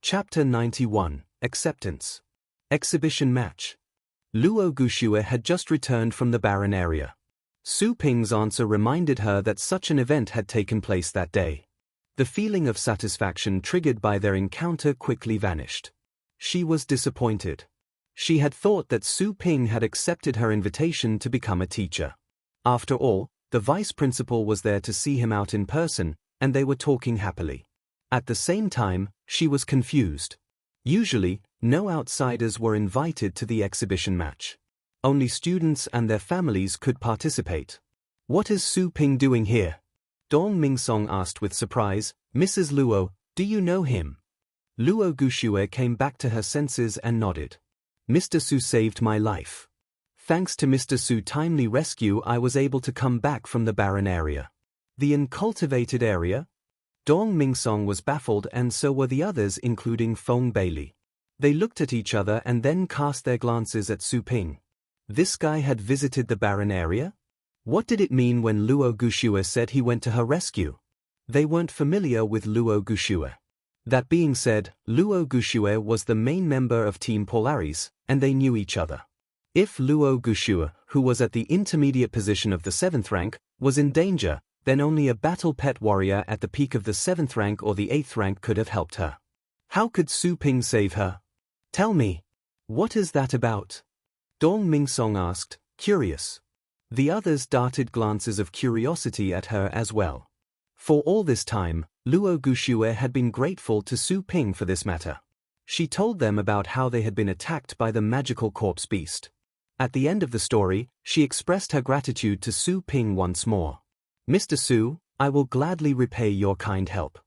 Chapter 91, Acceptance. Exhibition Match. Luo Gushue had just returned from the barren area. Su Ping's answer reminded her that such an event had taken place that day. The feeling of satisfaction triggered by their encounter quickly vanished. She was disappointed. She had thought that Su Ping had accepted her invitation to become a teacher. After all, the vice principal was there to see him out in person, and they were talking happily. At the same time, she was confused. Usually, no outsiders were invited to the exhibition match. Only students and their families could participate. "What is Su Ping doing here?" Dong Mingsong asked with surprise. "Mrs. Luo, do you know him?" Luo Gushue came back to her senses and nodded. "Mr. Su saved my life. Thanks to Mr. Su's timely rescue, I was able to come back from the barren area." "The uncultivated area?" Dong Mingsong was baffled, and so were the others, including Feng Bailey. They looked at each other and then cast their glances at Su Ping. This guy had visited the barren area? What did it mean when Luo Gushue said he went to her rescue? They weren't familiar with Luo Gushue. That being said, Luo Gushue was the main member of Team Polaris, and they knew each other. If Luo Gushue, who was at the intermediate position of the 7th rank, was in danger, then only a battle pet warrior at the peak of the 7th rank or the 8th rank could have helped her. How could Su Ping save her? "Tell me. What is that about?" Dong Mingsong asked, curious. The others darted glances of curiosity at her as well. For all this time, Luo Gushue had been grateful to Su Ping for this matter. She told them about how they had been attacked by the magical corpse beast. At the end of the story, she expressed her gratitude to Su Ping once more. "Mr. Su, I will gladly repay your kind help.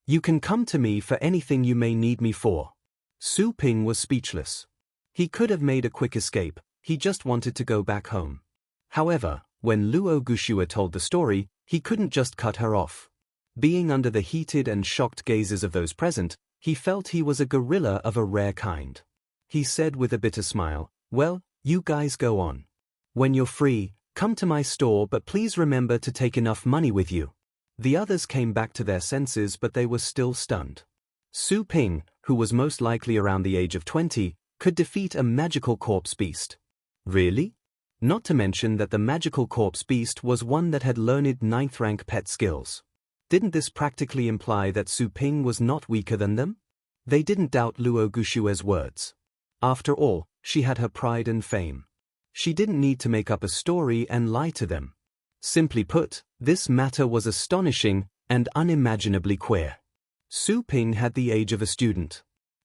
You can come to me for anything you may need me for." Su Ping was speechless. He could have made a quick escape, he just wanted to go back home. However, when Luo Gushue told the story, he couldn't just cut her off. Being under the heated and shocked gazes of those present, he felt he was a gorilla of a rare kind. He said with a bitter smile, "Well, you guys go on. When you're free, come to my store, but please remember to take enough money with you." The others came back to their senses, but they were still stunned. Su Ping, who was most likely around the age of 20, could defeat a magical corpse beast. Really? Not to mention that the magical corpse beast was one that had learned 9th rank pet skills. Didn't this practically imply that Su Ping was not weaker than them? They didn't doubt Luo Gushue's words. After all, she had her pride and fame. She didn't need to make up a story and lie to them. Simply put, this matter was astonishing and unimaginably queer. Su Ping had the age of a student.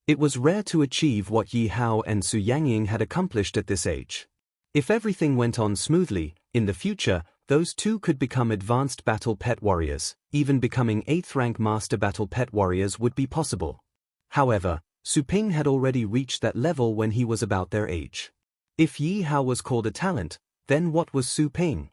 It was rare to achieve what Yi Hao and Su Yangying had accomplished at this age. If everything went on smoothly, in the future, those two could become advanced battle pet warriors. Even becoming 8th rank master battle pet warriors would be possible. However, Su Ping had already reached that level when he was about their age. If Yi Hao was called a talent, then what was Su Ping?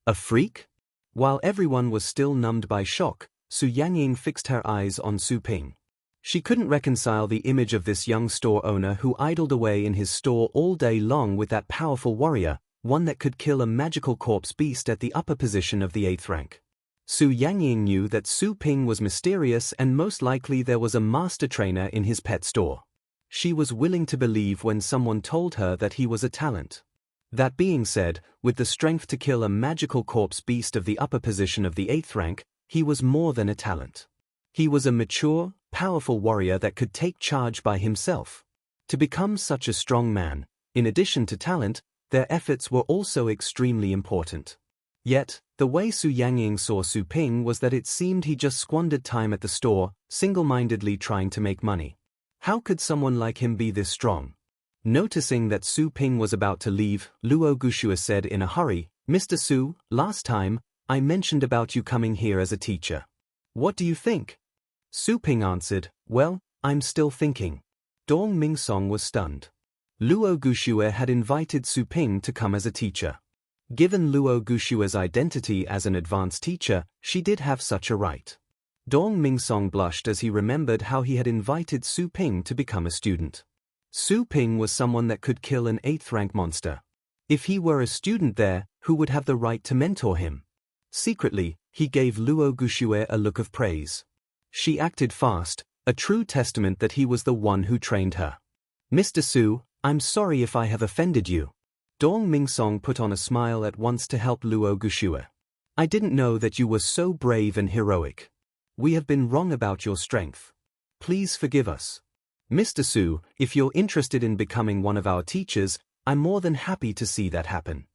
A freak? While everyone was still numbed by shock, Su Yangying fixed her eyes on Su Ping. She couldn't reconcile the image of this young store owner who idled away in his store all day long with that powerful warrior, one that could kill a magical corpse beast at the upper position of the 8th rank. Su Yangying knew that Su Ping was mysterious and most likely there was a master trainer in his pet store. She was willing to believe when someone told her that he was a talent. That being said, with the strength to kill a magical corpse beast of the upper position of the 8th rank, he was more than a talent. He was a mature, powerful warrior that could take charge by himself. To become such a strong man, in addition to talent, their efforts were also extremely important. Yet, the way Su Yangying saw Su Ping was that it seemed he just squandered time at the store, single-mindedly trying to make money. How could someone like him be this strong? Noticing that Su Ping was about to leave, Luo Gushue said in a hurry, "Mr. Su, last time, I mentioned about you coming here as a teacher. What do you think?" Su Ping answered, "Well, I'm still thinking." Dong Mingsong was stunned. Luo Gushue had invited Su Ping to come as a teacher. Given Luo Gushue's identity as an advanced teacher, she did have such a right. Dong Mingsong blushed as he remembered how he had invited Su Ping to become a student. Su Ping was someone that could kill an 8th rank monster. If he were a student there, who would have the right to mentor him? Secretly, he gave Luo Gushue a look of praise. She acted fast, a true testament that he was the one who trained her. Mr. Su, I'm sorry if I have offended you. Dong Mingsong put on a smile at once to help Luo Gushue. I didn't know that you were so brave and heroic. We have been wrong about your strength. Please forgive us. Mr. Su, if you're interested in becoming one of our teachers, I'm more than happy to see that happen.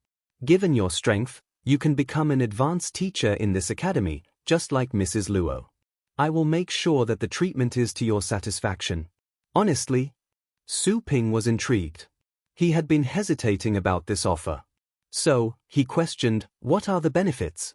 Given your strength, you can become an advanced teacher in this academy, just like Mrs. Luo. I will make sure that the treatment is to your satisfaction. Honestly, Su Ping was intrigued. He had been hesitating about this offer. So, he questioned, what are the benefits?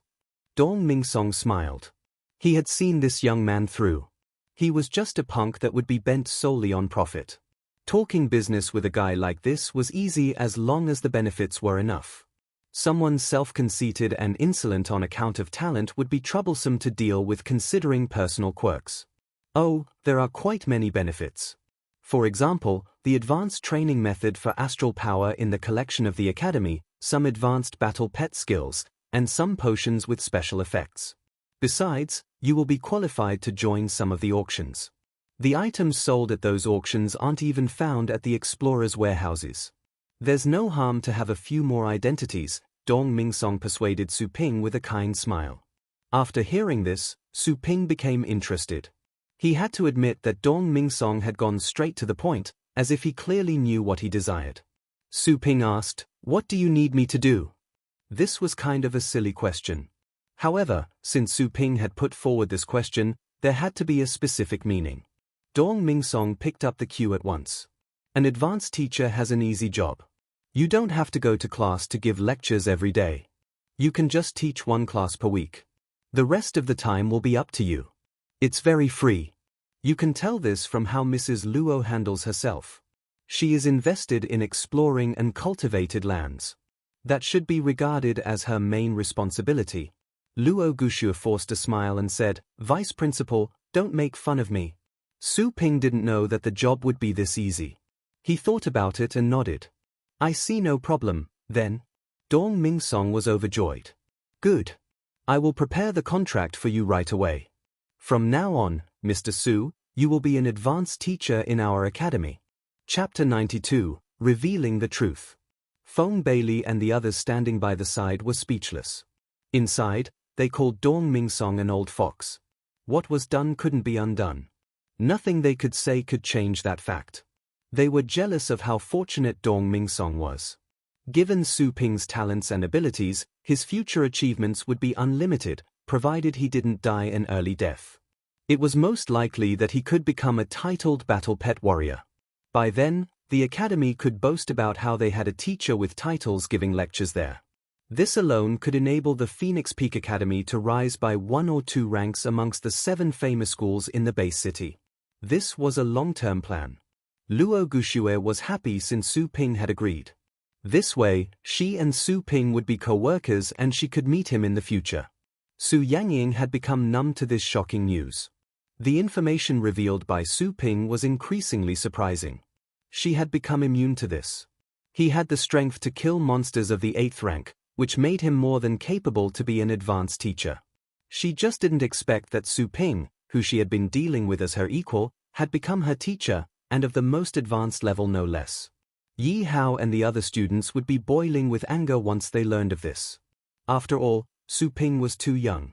Dong Mingsong smiled. He had seen this young man through. He was just a punk that would be bent solely on profit. Talking business with a guy like this was easy as long as the benefits were enough. Someone self-conceited and insolent on account of talent would be troublesome to deal with considering personal quirks. Oh, there are quite many benefits. For example, the advanced training method for astral power in the collection of the academy, some advanced battle pet skills, and some potions with special effects. Besides, you will be qualified to join some of the auctions. The items sold at those auctions aren't even found at the explorers' warehouses. There's no harm to have a few more identities, Dong Mingsong persuaded Su Ping with a kind smile. After hearing this, Su Ping became interested. He had to admit that Dong Mingsong had gone straight to the point, as if he clearly knew what he desired. Su Ping asked, "What do you need me to do?" This was kind of a silly question. However, since Su Ping had put forward this question, there had to be a specific meaning. Dong Mingsong picked up the cue at once. An advanced teacher has an easy job. You don't have to go to class to give lectures every day. You can just teach one class per week. The rest of the time will be up to you. It's very free. You can tell this from how Mrs. Luo handles herself. She is invested in exploring and cultivated lands. That should be regarded as her main responsibility. Luo Gushue forced a smile and said, "Vice Principal, don't make fun of me." Su Ping didn't know that the job would be this easy. He thought about it and nodded. "I see no problem, then." Dong Mingsong was overjoyed. "Good. I will prepare the contract for you right away. From now on, Mr. Su, you will be an advanced teacher in our academy." Chapter 92, Revealing the Truth. Feng Bailey and the others standing by the side were speechless. Inside, they called Dong Mingsong an old fox. What was done couldn't be undone. Nothing they could say could change that fact. They were jealous of how fortunate Dong Mingsong was. Given Su Ping's talents and abilities, his future achievements would be unlimited, provided he didn't die an early death. It was most likely that he could become a titled battle pet warrior. By then, the academy could boast about how they had a teacher with titles giving lectures there. This alone could enable the Phoenix Peak Academy to rise by 1 or 2 ranks amongst the 7 famous schools in the base city. This was a long-term plan. Luo Gushue was happy since Su Ping had agreed. This way, she and Su Ping would be co-workers and she could meet him in the future. Su Yangying had become numb to this shocking news. The information revealed by Su Ping was increasingly surprising. She had become immune to this. He had the strength to kill monsters of the 8th rank, which made him more than capable to be an advanced teacher. She just didn't expect that Su Ping, who she had been dealing with as her equal, had become her teacher, and of the most advanced level no less. Yi Hao and the other students would be boiling with anger once they learned of this. After all, Su Ping was too young.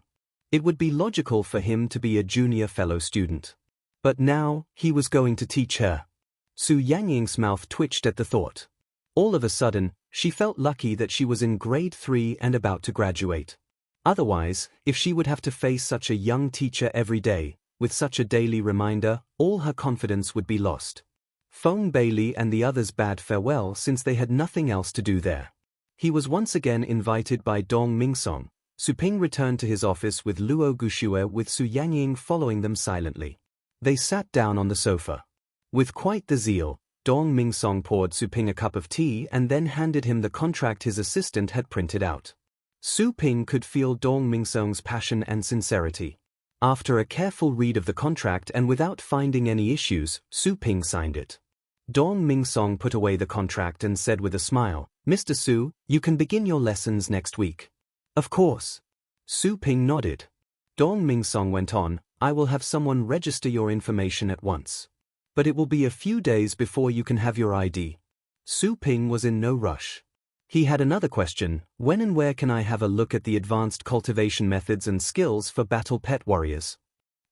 It would be logical for him to be a junior fellow student. But now, he was going to teach her. Su Yangying's mouth twitched at the thought. All of a sudden, she felt lucky that she was in grade 3 and about to graduate. Otherwise, if she would have to face such a young teacher every day, with such a daily reminder, all her confidence would be lost. Feng Bailey and the others bade farewell since they had nothing else to do there. He was once again invited by Dong Mingsong. Su Ping returned to his office with Luo Gushue with Su Yangying following them silently. They sat down on the sofa. With quite the zeal, Dong Mingsong poured Su Ping a cup of tea and then handed him the contract his assistant had printed out. Su Ping could feel Dong Mingsong's passion and sincerity. After a careful read of the contract and without finding any issues, Su Ping signed it. Dong Mingsong put away the contract and said with a smile, "Mr. Su, you can begin your lessons next week." "Of course." Su Ping nodded. Dong Mingsong went on, I will have someone register your information at once. But it will be a few days before you can have your ID. Su Ping was in no rush. He had another question: when and where can I have a look at the advanced cultivation methods and skills for battle pet warriors?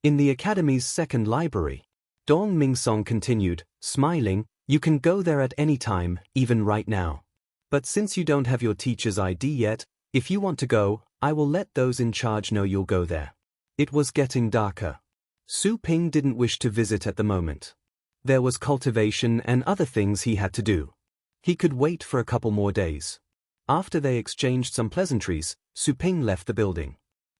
In the Academy's second library. Dong Mingsong continued, smiling, you can go there at any time, even right now. But since you don't have your teacher's ID yet, if you want to go, I will let those in charge know you'll go there. It was getting darker. Su Ping didn't wish to visit at the moment. There was cultivation and other things he had to do. He could wait for a couple more days. After they exchanged some pleasantries, Su Ping left the building.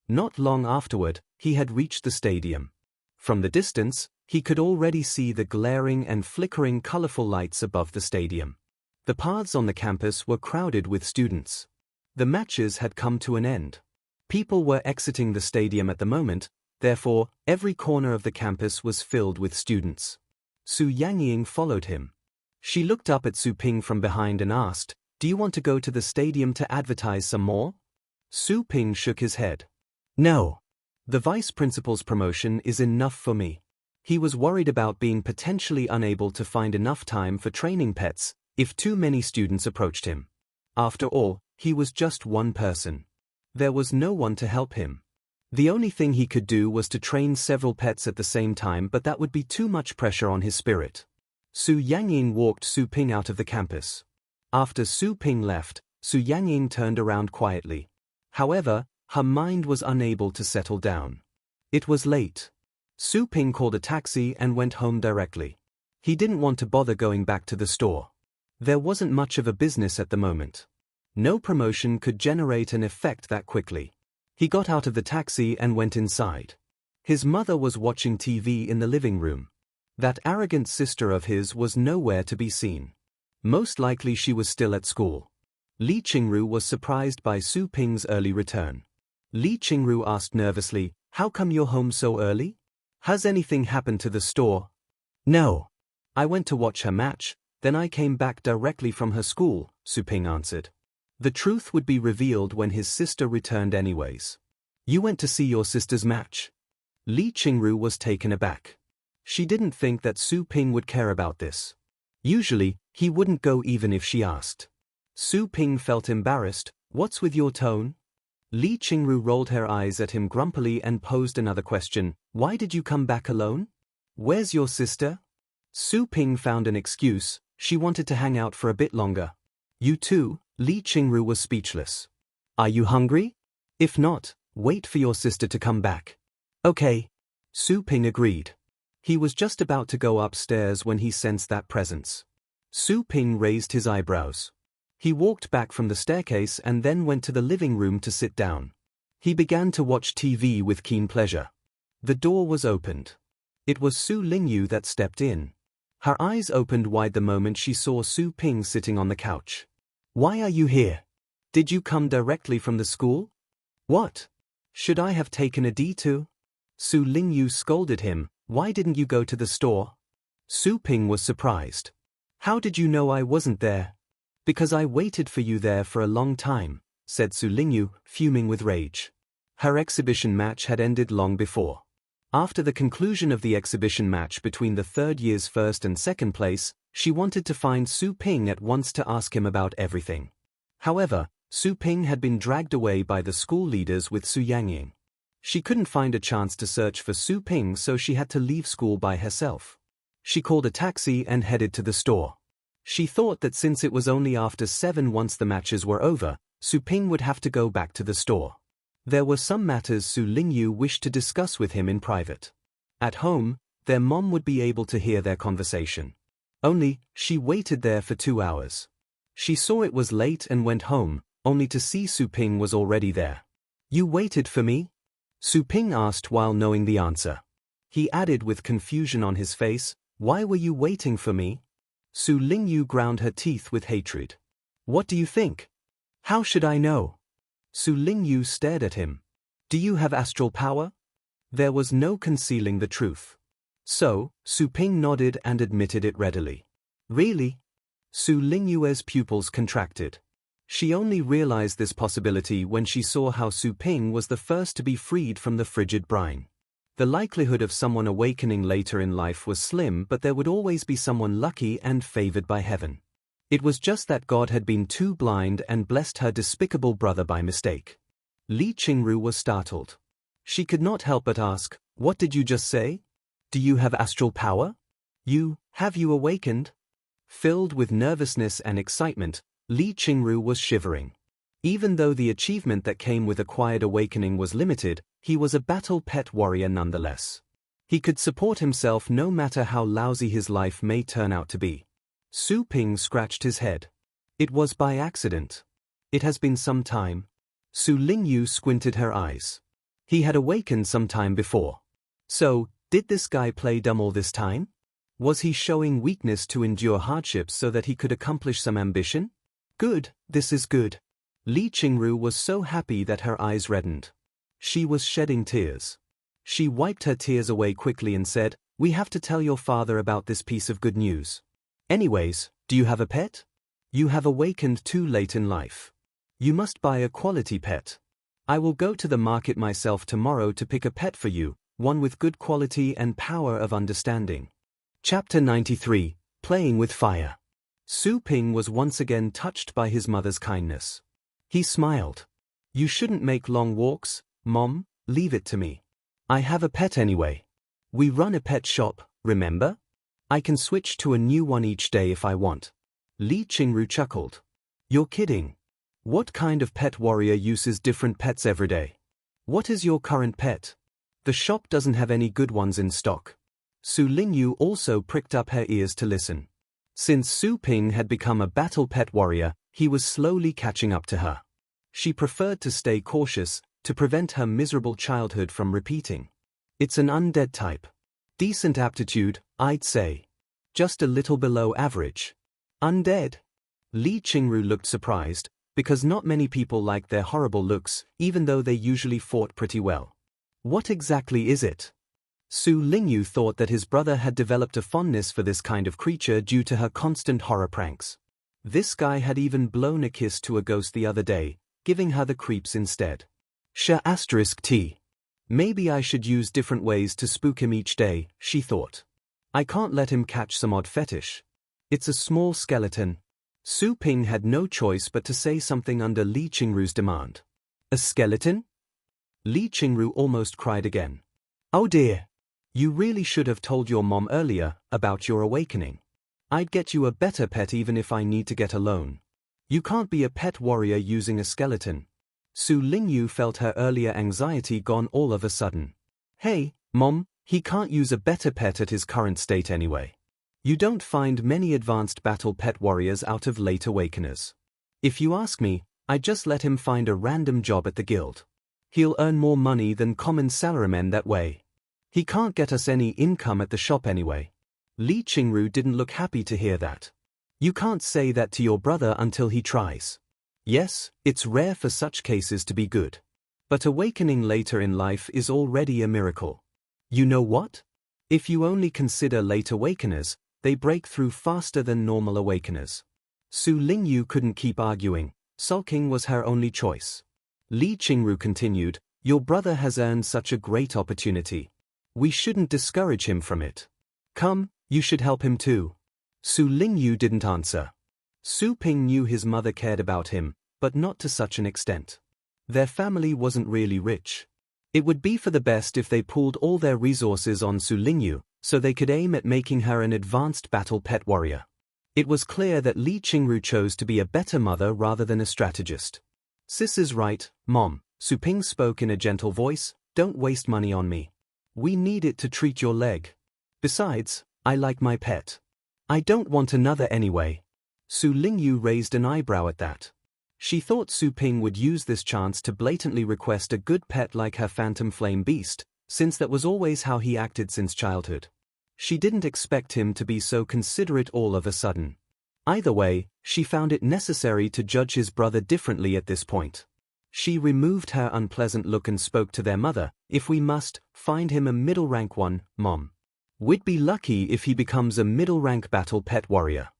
Not long afterward, he had reached the stadium. From the distance, he could already see the glaring and flickering colorful lights above the stadium. The paths on the campus were crowded with students. The matches had come to an end. People were exiting the stadium at the moment, therefore, every corner of the campus was filled with students. Su Yangying followed him. She looked up at Su Ping from behind and asked, do you want to go to the stadium to advertise some more? Su Ping shook his head. No. The vice principal's promotion is enough for me. He was worried about being potentially unable to find enough time for training pets if too many students approached him. After all, he was just one person. There was no one to help him. The only thing he could do was to train several pets at the same time, but that would be too much pressure on his spirit. Su Yangying walked Su Ping out of the campus. After Su Ping left, Su Yangying turned around quietly. However, her mind was unable to settle down. It was late. Su Ping called a taxi and went home directly. He didn't want to bother going back to the store. There wasn't much of a business at the moment. No promotion could generate an effect that quickly. He got out of the taxi and went inside. His mother was watching TV in the living room. That arrogant sister of his was nowhere to be seen. Most likely she was still at school. Li Qingru was surprised by Su Ping's early return. Li Qingru asked nervously, how come you're home so early? Has anything happened to the store? No. I went to watch her match, then I came back directly from her school, Su Ping answered. The truth would be revealed when his sister returned anyways. You went to see your sister's match? Li Qingru was taken aback. She didn't think that Su Ping would care about this. Usually, he wouldn't go even if she asked. Su Ping felt embarrassed. What's with your tone? Li Qingru rolled her eyes at him grumpily and posed another question. Why did you come back alone? Where's your sister? Su Ping found an excuse. She wanted to hang out for a bit longer. You too? Li Qingru was speechless. Are you hungry? If not, wait for your sister to come back. Okay. Su Ping agreed. He was just about to go upstairs when he sensed that presence. Su Ping raised his eyebrows. He walked back from the staircase and then went to the living room to sit down. He began to watch TV with keen pleasure. The door was opened. It was Su Lingyu that stepped in. Her eyes opened wide the moment she saw Su Ping sitting on the couch. Why are you here? Did you come directly from the school? What? Should I have taken a detour? Su Lingyu scolded him. Why didn't you go to the store? Su Ping was surprised. How did you know I wasn't there? Because I waited for you there for a long time, said Su Lingyu, fuming with rage. Her exhibition match had ended long before. After the conclusion of the exhibition match between the third year's first and second place, she wanted to find Su Ping at once to ask him about everything. However, Su Ping had been dragged away by the school leaders with Su Yangying. She couldn't find a chance to search for Su Ping, so she had to leave school by herself. She called a taxi and headed to the store. She thought that since it was only after 7 once the matches were over, Su Ping would have to go back to the store. There were some matters Su Lingyu wished to discuss with him in private. At home, their mom would be able to hear their conversation. Only, she waited there for 2 hours. She saw it was late and went home, only to see Su Ping was already there. You waited for me? Su Ping asked while knowing the answer. He added with confusion on his face, why were you waiting for me? Su Lingyu ground her teeth with hatred. What do you think? How should I know? Su Lingyu stared at him. Do you have astral power? There was no concealing the truth. So, Su Ping nodded and admitted it readily. Really? Su Lingyue's pupils contracted. She only realized this possibility when she saw how Su Ping was the first to be freed from the frigid brine. The likelihood of someone awakening later in life was slim, but there would always be someone lucky and favored by heaven. It was just that God had been too blind and blessed her despicable brother by mistake. Li Qingru was startled. She could not help but ask, "What did you just say? Do you have astral power? Have you awakened?" Filled with nervousness and excitement, Li Qingru was shivering. Even though the achievement that came with acquired awakening was limited, he was a battle pet warrior nonetheless. He could support himself no matter how lousy his life may turn out to be. Su Ping scratched his head. It was by accident. It has been some time. Su Lingyu squinted her eyes. He had awakened some time before. So, did this guy play dumb all this time? Was he showing weakness to endure hardships so that he could accomplish some ambition? Good, this is good. Li Qingru was so happy that her eyes reddened. She was shedding tears. She wiped her tears away quickly and said, "We have to tell your father about this piece of good news. Anyways, do you have a pet? You have awakened too late in life. You must buy a quality pet. I will go to the market myself tomorrow to pick a pet for you, one with good quality and power of understanding." Chapter 93, Playing with Fire. Su Ping was once again touched by his mother's kindness. He smiled. "You shouldn't make long walks, Mom, leave it to me. I have a pet anyway. We run a pet shop, remember? I can switch to a new one each day if I want." Li Qingru chuckled. "You're kidding. What kind of pet warrior uses different pets every day? What is your current pet? The shop doesn't have any good ones in stock." Su Lingyu also pricked up her ears to listen. Since Su Ping had become a battle pet warrior, he was slowly catching up to her. She preferred to stay cautious, to prevent her miserable childhood from repeating. "It's an undead type. Decent aptitude, I'd say. Just a little below average." "Undead?" Li Qingru looked surprised, because not many people liked their horrible looks, even though they usually fought pretty well. "What exactly is it?" Su Lingyu thought that his brother had developed a fondness for this kind of creature due to her constant horror pranks. This guy had even blown a kiss to a ghost the other day, giving her the creeps instead. *T. Maybe I should use different ways to spook him each day, she thought. I can't let him catch some odd fetish. It's a small skeleton. Su Ping had no choice but to say something under Li Qingru's demand. "A skeleton?" Li Qingru almost cried again. "Oh dear. You really should have told your mom earlier about your awakening. I'd get you a better pet even if I need to get a loan. You can't be a pet warrior using a skeleton." Su Lingyu felt her earlier anxiety gone all of a sudden. "Hey, Mom, he can't use a better pet at his current state anyway. You don't find many advanced battle pet warriors out of late awakeners. If you ask me, I'd just let him find a random job at the guild. He'll earn more money than common salarymen that way. He can't get us any income at the shop anyway." Li Qingru didn't look happy to hear that. "You can't say that to your brother until he tries. Yes, it's rare for such cases to be good. But awakening later in life is already a miracle. You know what? If you only consider late awakeners, they break through faster than normal awakeners." Su Lingyu couldn't keep arguing. Sulking was her only choice. Li Qingru continued, "Your brother has earned such a great opportunity. We shouldn't discourage him from it. Come, you should help him too." Su Lingyu didn't answer. Su Ping knew his mother cared about him, but not to such an extent. Their family wasn't really rich. It would be for the best if they pooled all their resources on Su Lingyu, so they could aim at making her an advanced battle pet warrior. It was clear that Li Qingru chose to be a better mother rather than a strategist. "Sis is right, Mom," Su Ping spoke in a gentle voice, "don't waste money on me. We need it to treat your leg. Besides, I like my pet. I don't want another anyway." Su Lingyu raised an eyebrow at that. She thought Su Ping would use this chance to blatantly request a good pet like her phantom flame beast, since that was always how he acted since childhood. She didn't expect him to be so considerate all of a sudden. Either way, she found it necessary to judge his brother differently at this point. She removed her unpleasant look and spoke to their mother, "If we must, find him a middle-rank one, Mom. We'd be lucky if he becomes a middle-rank battle pet warrior.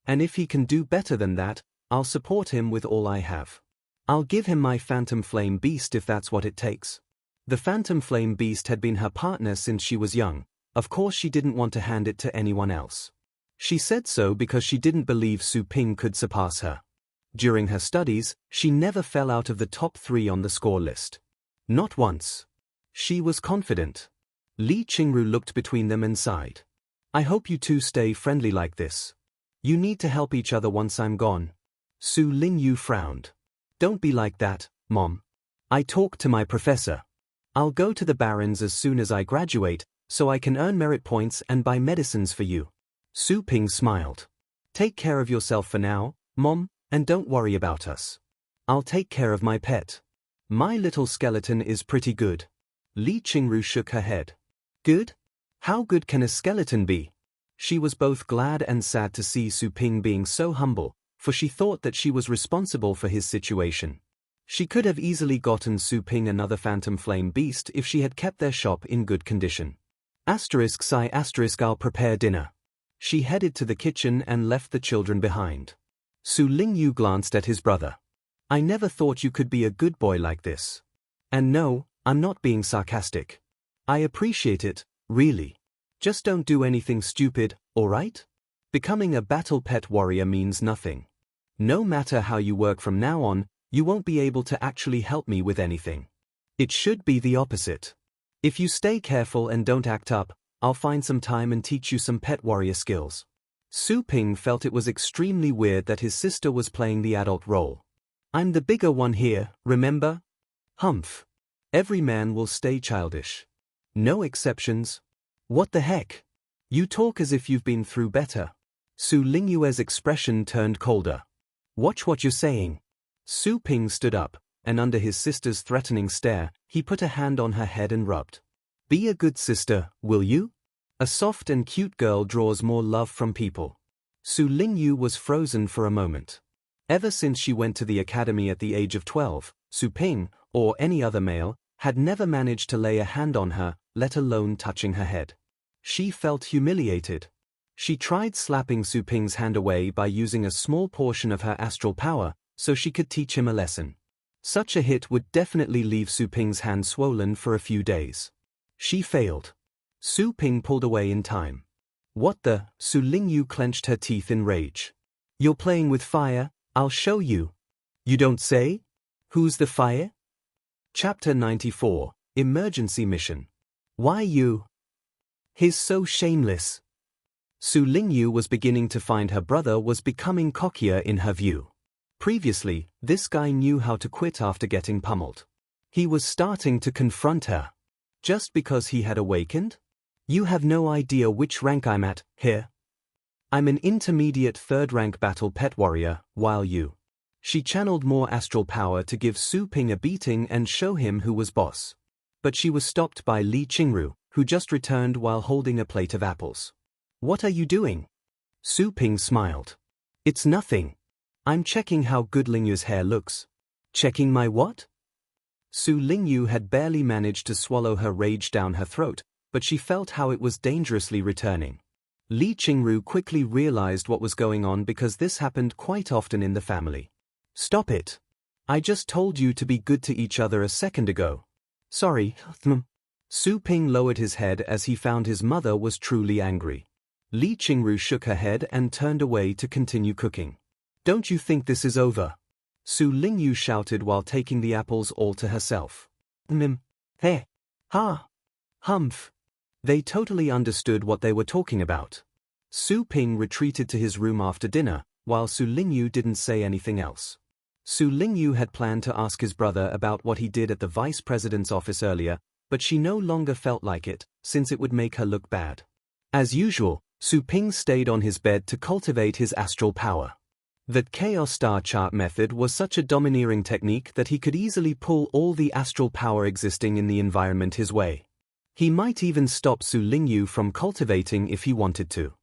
And if he can do better than that, I'll support him with all I have. I'll give him my phantom flame beast if that's what it takes." The phantom flame beast had been her partner since she was young. Of course she didn't want to hand it to anyone else. She said so because she didn't believe Su Ping could surpass her. During her studies, she never fell out of the top 3 on the score list. Not once. She was confident. Li Qingru looked between them and sighed. I hope you two stay friendly like this. You need to help each other once I'm gone. Su Lingyu frowned. Don't be like that, Mom. I talked to my professor. I'll go to the Barrens as soon as I graduate, so I can earn merit points and buy medicines for you. Su Ping smiled. Take care of yourself for now, Mom, and don't worry about us. I'll take care of my pet. My little skeleton is pretty good. Li Qingru shook her head. Good? How good can a skeleton be? She was both glad and sad to see Su Ping being so humble, for she thought that she was responsible for his situation. She could have easily gotten Su Ping another phantom flame beast if she had kept their shop in good condition. I'll prepare dinner. She headed to the kitchen and left the children behind. Su Lingyu glanced at his brother. I never thought you could be a good boy like this. And no, I'm not being sarcastic. I appreciate it, really. Just don't do anything stupid, alright? Becoming a battle pet warrior means nothing. No matter how you work from now on, you won't be able to actually help me with anything. It should be the opposite. If you stay careful and don't act up, I'll find some time and teach you some pet warrior skills. Su Ping felt it was extremely weird that his sister was playing the adult role. I'm the bigger one here, remember? Humph. Every man will stay childish. No exceptions. What the heck? You talk as if you've been through better. Su Lingyue's expression turned colder. Watch what you're saying. Su Ping stood up, and under his sister's threatening stare, he put a hand on her head and rubbed. Be a good sister, will you? A soft and cute girl draws more love from people. Su Lingyu was frozen for a moment. Ever since she went to the academy at the age of 12, Su Ping, or any other male, had never managed to lay a hand on her, let alone touching her head. She felt humiliated. She tried slapping Su Ping's hand away by using a small portion of her astral power, so she could teach him a lesson. Such a hit would definitely leave Su Ping's hand swollen for a few days. She failed. Su Ping pulled away in time. What the? Su Lingyu clenched her teeth in rage. You're playing with fire, I'll show you. You don't say? Who's the fire? Chapter 94, Emergency Mission. Why you? He's so shameless. Su Lingyu was beginning to find her brother was becoming cockier in her view. Previously, this guy knew how to quit after getting pummeled. He was starting to confront her. Just because he had awakened? You have no idea which rank I'm at, here. I'm an intermediate 3rd rank battle pet warrior, while you. She channeled more astral power to give Su Ping a beating and show him who was boss. But she was stopped by Li Qingru, who just returned while holding a plate of apples. What are you doing? Su Ping smiled. It's nothing. I'm checking how good Lingyu's hair looks. Checking my what? Su Lingyu had barely managed to swallow her rage down her throat, but she felt how it was dangerously returning. Li Qingru quickly realized what was going on because this happened quite often in the family. Stop it. I just told you to be good to each other a second ago. Sorry. Su Ping lowered his head as he found his mother was truly angry. Li Qingru shook her head and turned away to continue cooking. Don't you think this is over? Su Lingyu shouted while taking the apples all to herself. Hey. Ha. Humph. They totally understood what they were talking about. Su Ping retreated to his room after dinner, while Su Lingyu didn't say anything else. Su Lingyu had planned to ask his brother about what he did at the vice president's office earlier, but she no longer felt like it, since it would make her look bad. As usual, Su Ping stayed on his bed to cultivate his astral power. That chaos star chart method was such a domineering technique that he could easily pull all the astral power existing in the environment his way. He might even stop Su Lingyu from cultivating if he wanted to.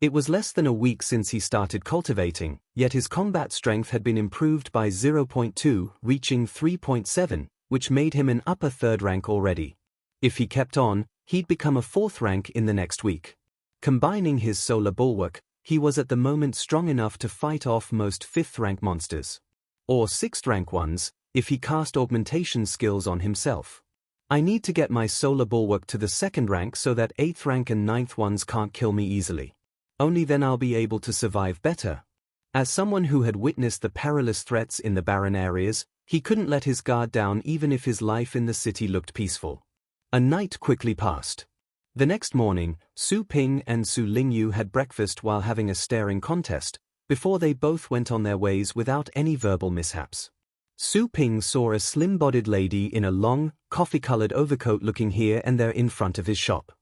It was less than a week since he started cultivating, yet his combat strength had been improved by 0.2, reaching 3.7, which made him an upper 3rd rank already. If he kept on, he'd become a 4th rank in the next week. Combining his solar bulwark, he was at the moment strong enough to fight off most 5th rank monsters. Or 6th rank ones, if he cast augmentation skills on himself. I need to get my solar bulwark to the 2nd rank so that 8th rank and 9th ones can't kill me easily. Only then I'll be able to survive better. As someone who had witnessed the perilous threats in the barren areas, he couldn't let his guard down even if his life in the city looked peaceful. A night quickly passed. The next morning, Su Ping and Su Lingyu had breakfast while having a staring contest, before they both went on their ways without any verbal mishaps. Su Ping saw a slim-bodied lady in a long, coffee-colored overcoat looking here and there in front of his shop.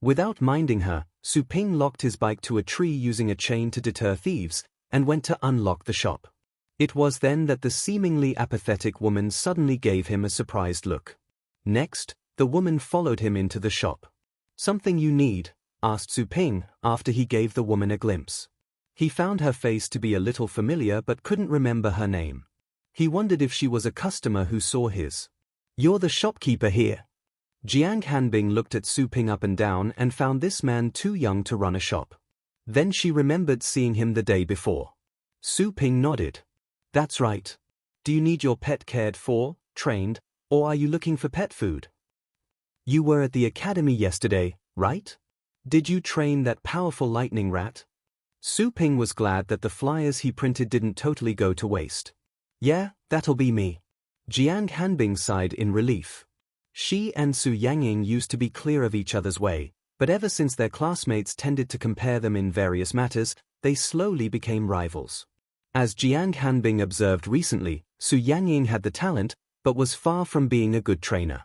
Without minding her, Su Ping locked his bike to a tree using a chain to deter thieves, and went to unlock the shop. It was then that the seemingly apathetic woman suddenly gave him a surprised look. Next, the woman followed him into the shop. "Something you need?" asked Su Ping, after he gave the woman a glimpse. He found her face to be a little familiar but couldn't remember her name. He wondered if she was a customer who saw his. "You're the shopkeeper here." Jiang Hanbing looked at Su Ping up and down and found this man too young to run a shop. Then she remembered seeing him the day before. Su Ping nodded. "That's right. Do you need your pet cared for, trained, or are you looking for pet food? You were at the academy yesterday, right? Did you train that powerful lightning rat?" Su Ping was glad that the flyers he printed didn't totally go to waste. "Yeah, that'll be me." Jiang Hanbing sighed in relief. She and Su Yangying used to be clear of each other's way, but ever since their classmates tended to compare them in various matters, they slowly became rivals. As Jiang Hanbing observed recently, Su Yangying had the talent, but was far from being a good trainer.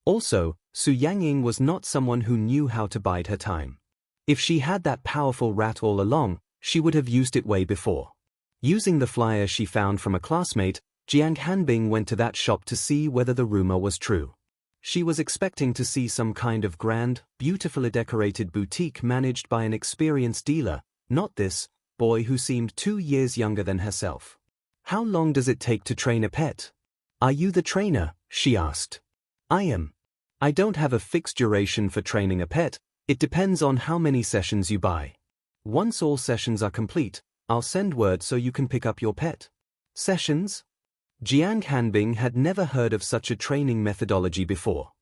Also, Su Yangying was not someone who knew how to bide her time. If she had that powerful rat all along, she would have used it way before. Using the flyer she found from a classmate, Jiang Hanbing went to that shop to see whether the rumor was true. She was expecting to see some kind of grand, beautifully decorated boutique managed by an experienced dealer, not this boy who seemed 2 years younger than herself. "How long does it take to train a pet?" "Are you the trainer?" she asked. "I am. I don't have a fixed duration for training a pet, it depends on how many sessions you buy. Once all sessions are complete, I'll send word so you can pick up your pet." "Sessions?" Jiang Hanbing had never heard of such a training methodology before.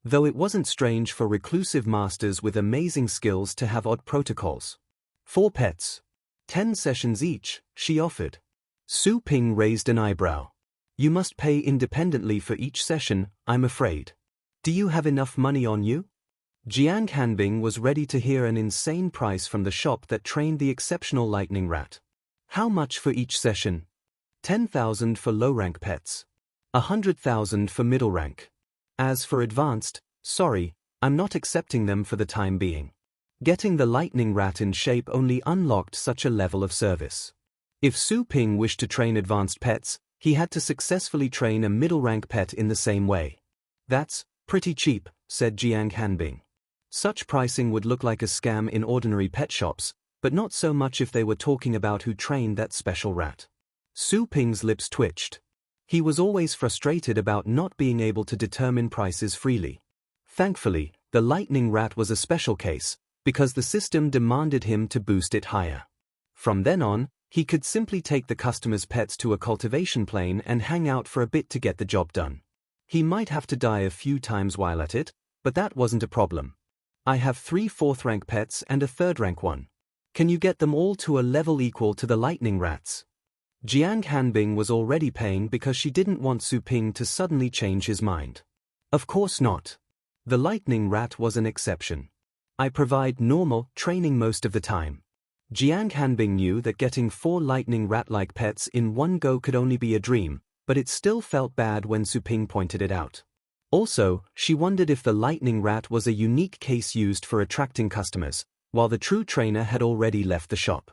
Though it wasn't strange for reclusive masters with amazing skills to have odd protocols. 4 pets. 10 sessions each, she offered. Su Ping raised an eyebrow. "You must pay independently for each session, I'm afraid. Do you have enough money on you?" Jiang Hanbing was ready to hear an insane price from the shop that trained the exceptional lightning rat. "How much for each session?" 10,000 for low-rank pets. 100,000 for middle rank. As for advanced, sorry, I'm not accepting them for the time being. Getting the lightning rat in shape only unlocked such a level of service. If Su Ping wished to train advanced pets, he had to successfully train a middle-rank pet in the same way. "That's pretty cheap," said Jiang Hanbing. Such pricing would look like a scam in ordinary pet shops, but not so much if they were talking about who trained that special rat. Su Ping's lips twitched. He was always frustrated about not being able to determine prices freely. Thankfully, the lightning rat was a special case, because the system demanded him to boost it higher. From then on, he could simply take the customer's pets to a cultivation plane and hang out for a bit to get the job done. He might have to die a few times while at it, but that wasn't a problem. "I have 3 4th-rank pets and a 3rd-rank one. Can you get them all to a level equal to the lightning rats?" Jiang Hanbing was already paying because she didn't want Su Ping to suddenly change his mind. "Of course not. The lightning rat was an exception. I provide normal training most of the time." Jiang Hanbing knew that getting 4 lightning rat-like pets in one go could only be a dream, but it still felt bad when Su Ping pointed it out. Also, she wondered if the lightning rat was a unique case used for attracting customers, while the true trainer had already left the shop.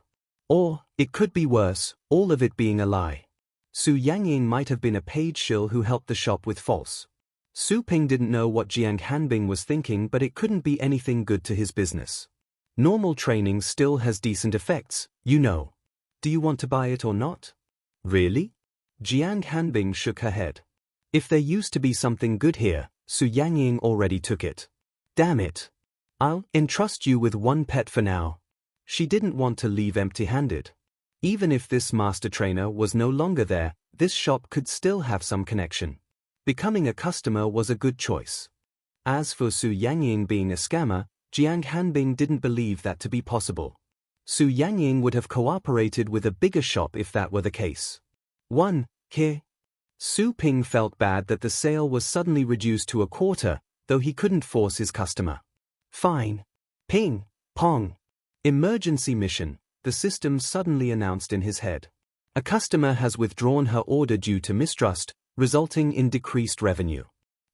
Or, it could be worse, all of it being a lie. Su Yangying might have been a paid shill who helped the shop with false. Su Ping didn't know what Jiang Hanbing was thinking, but it couldn't be anything good to his business. Normal training still has decent effects, you know. Do you want to buy it or not? Really? Jiang Hanbing shook her head. If there used to be something good here, Su Yangying already took it. Damn it. I'll entrust you with 1 pet for now. She didn't want to leave empty-handed. Even if this master trainer was no longer there, this shop could still have some connection. Becoming a customer was a good choice. As for Su Yangying being a scammer, Jiang Hanbing didn't believe that to be possible. Su Yangying would have cooperated with a bigger shop if that were the case. Here. Su Ping felt bad that the sale was suddenly reduced to a quarter, though he couldn't force his customer. Fine. Ping, pong. Emergency mission, the system suddenly announced in his head. A customer has withdrawn her order due to mistrust, resulting in decreased revenue.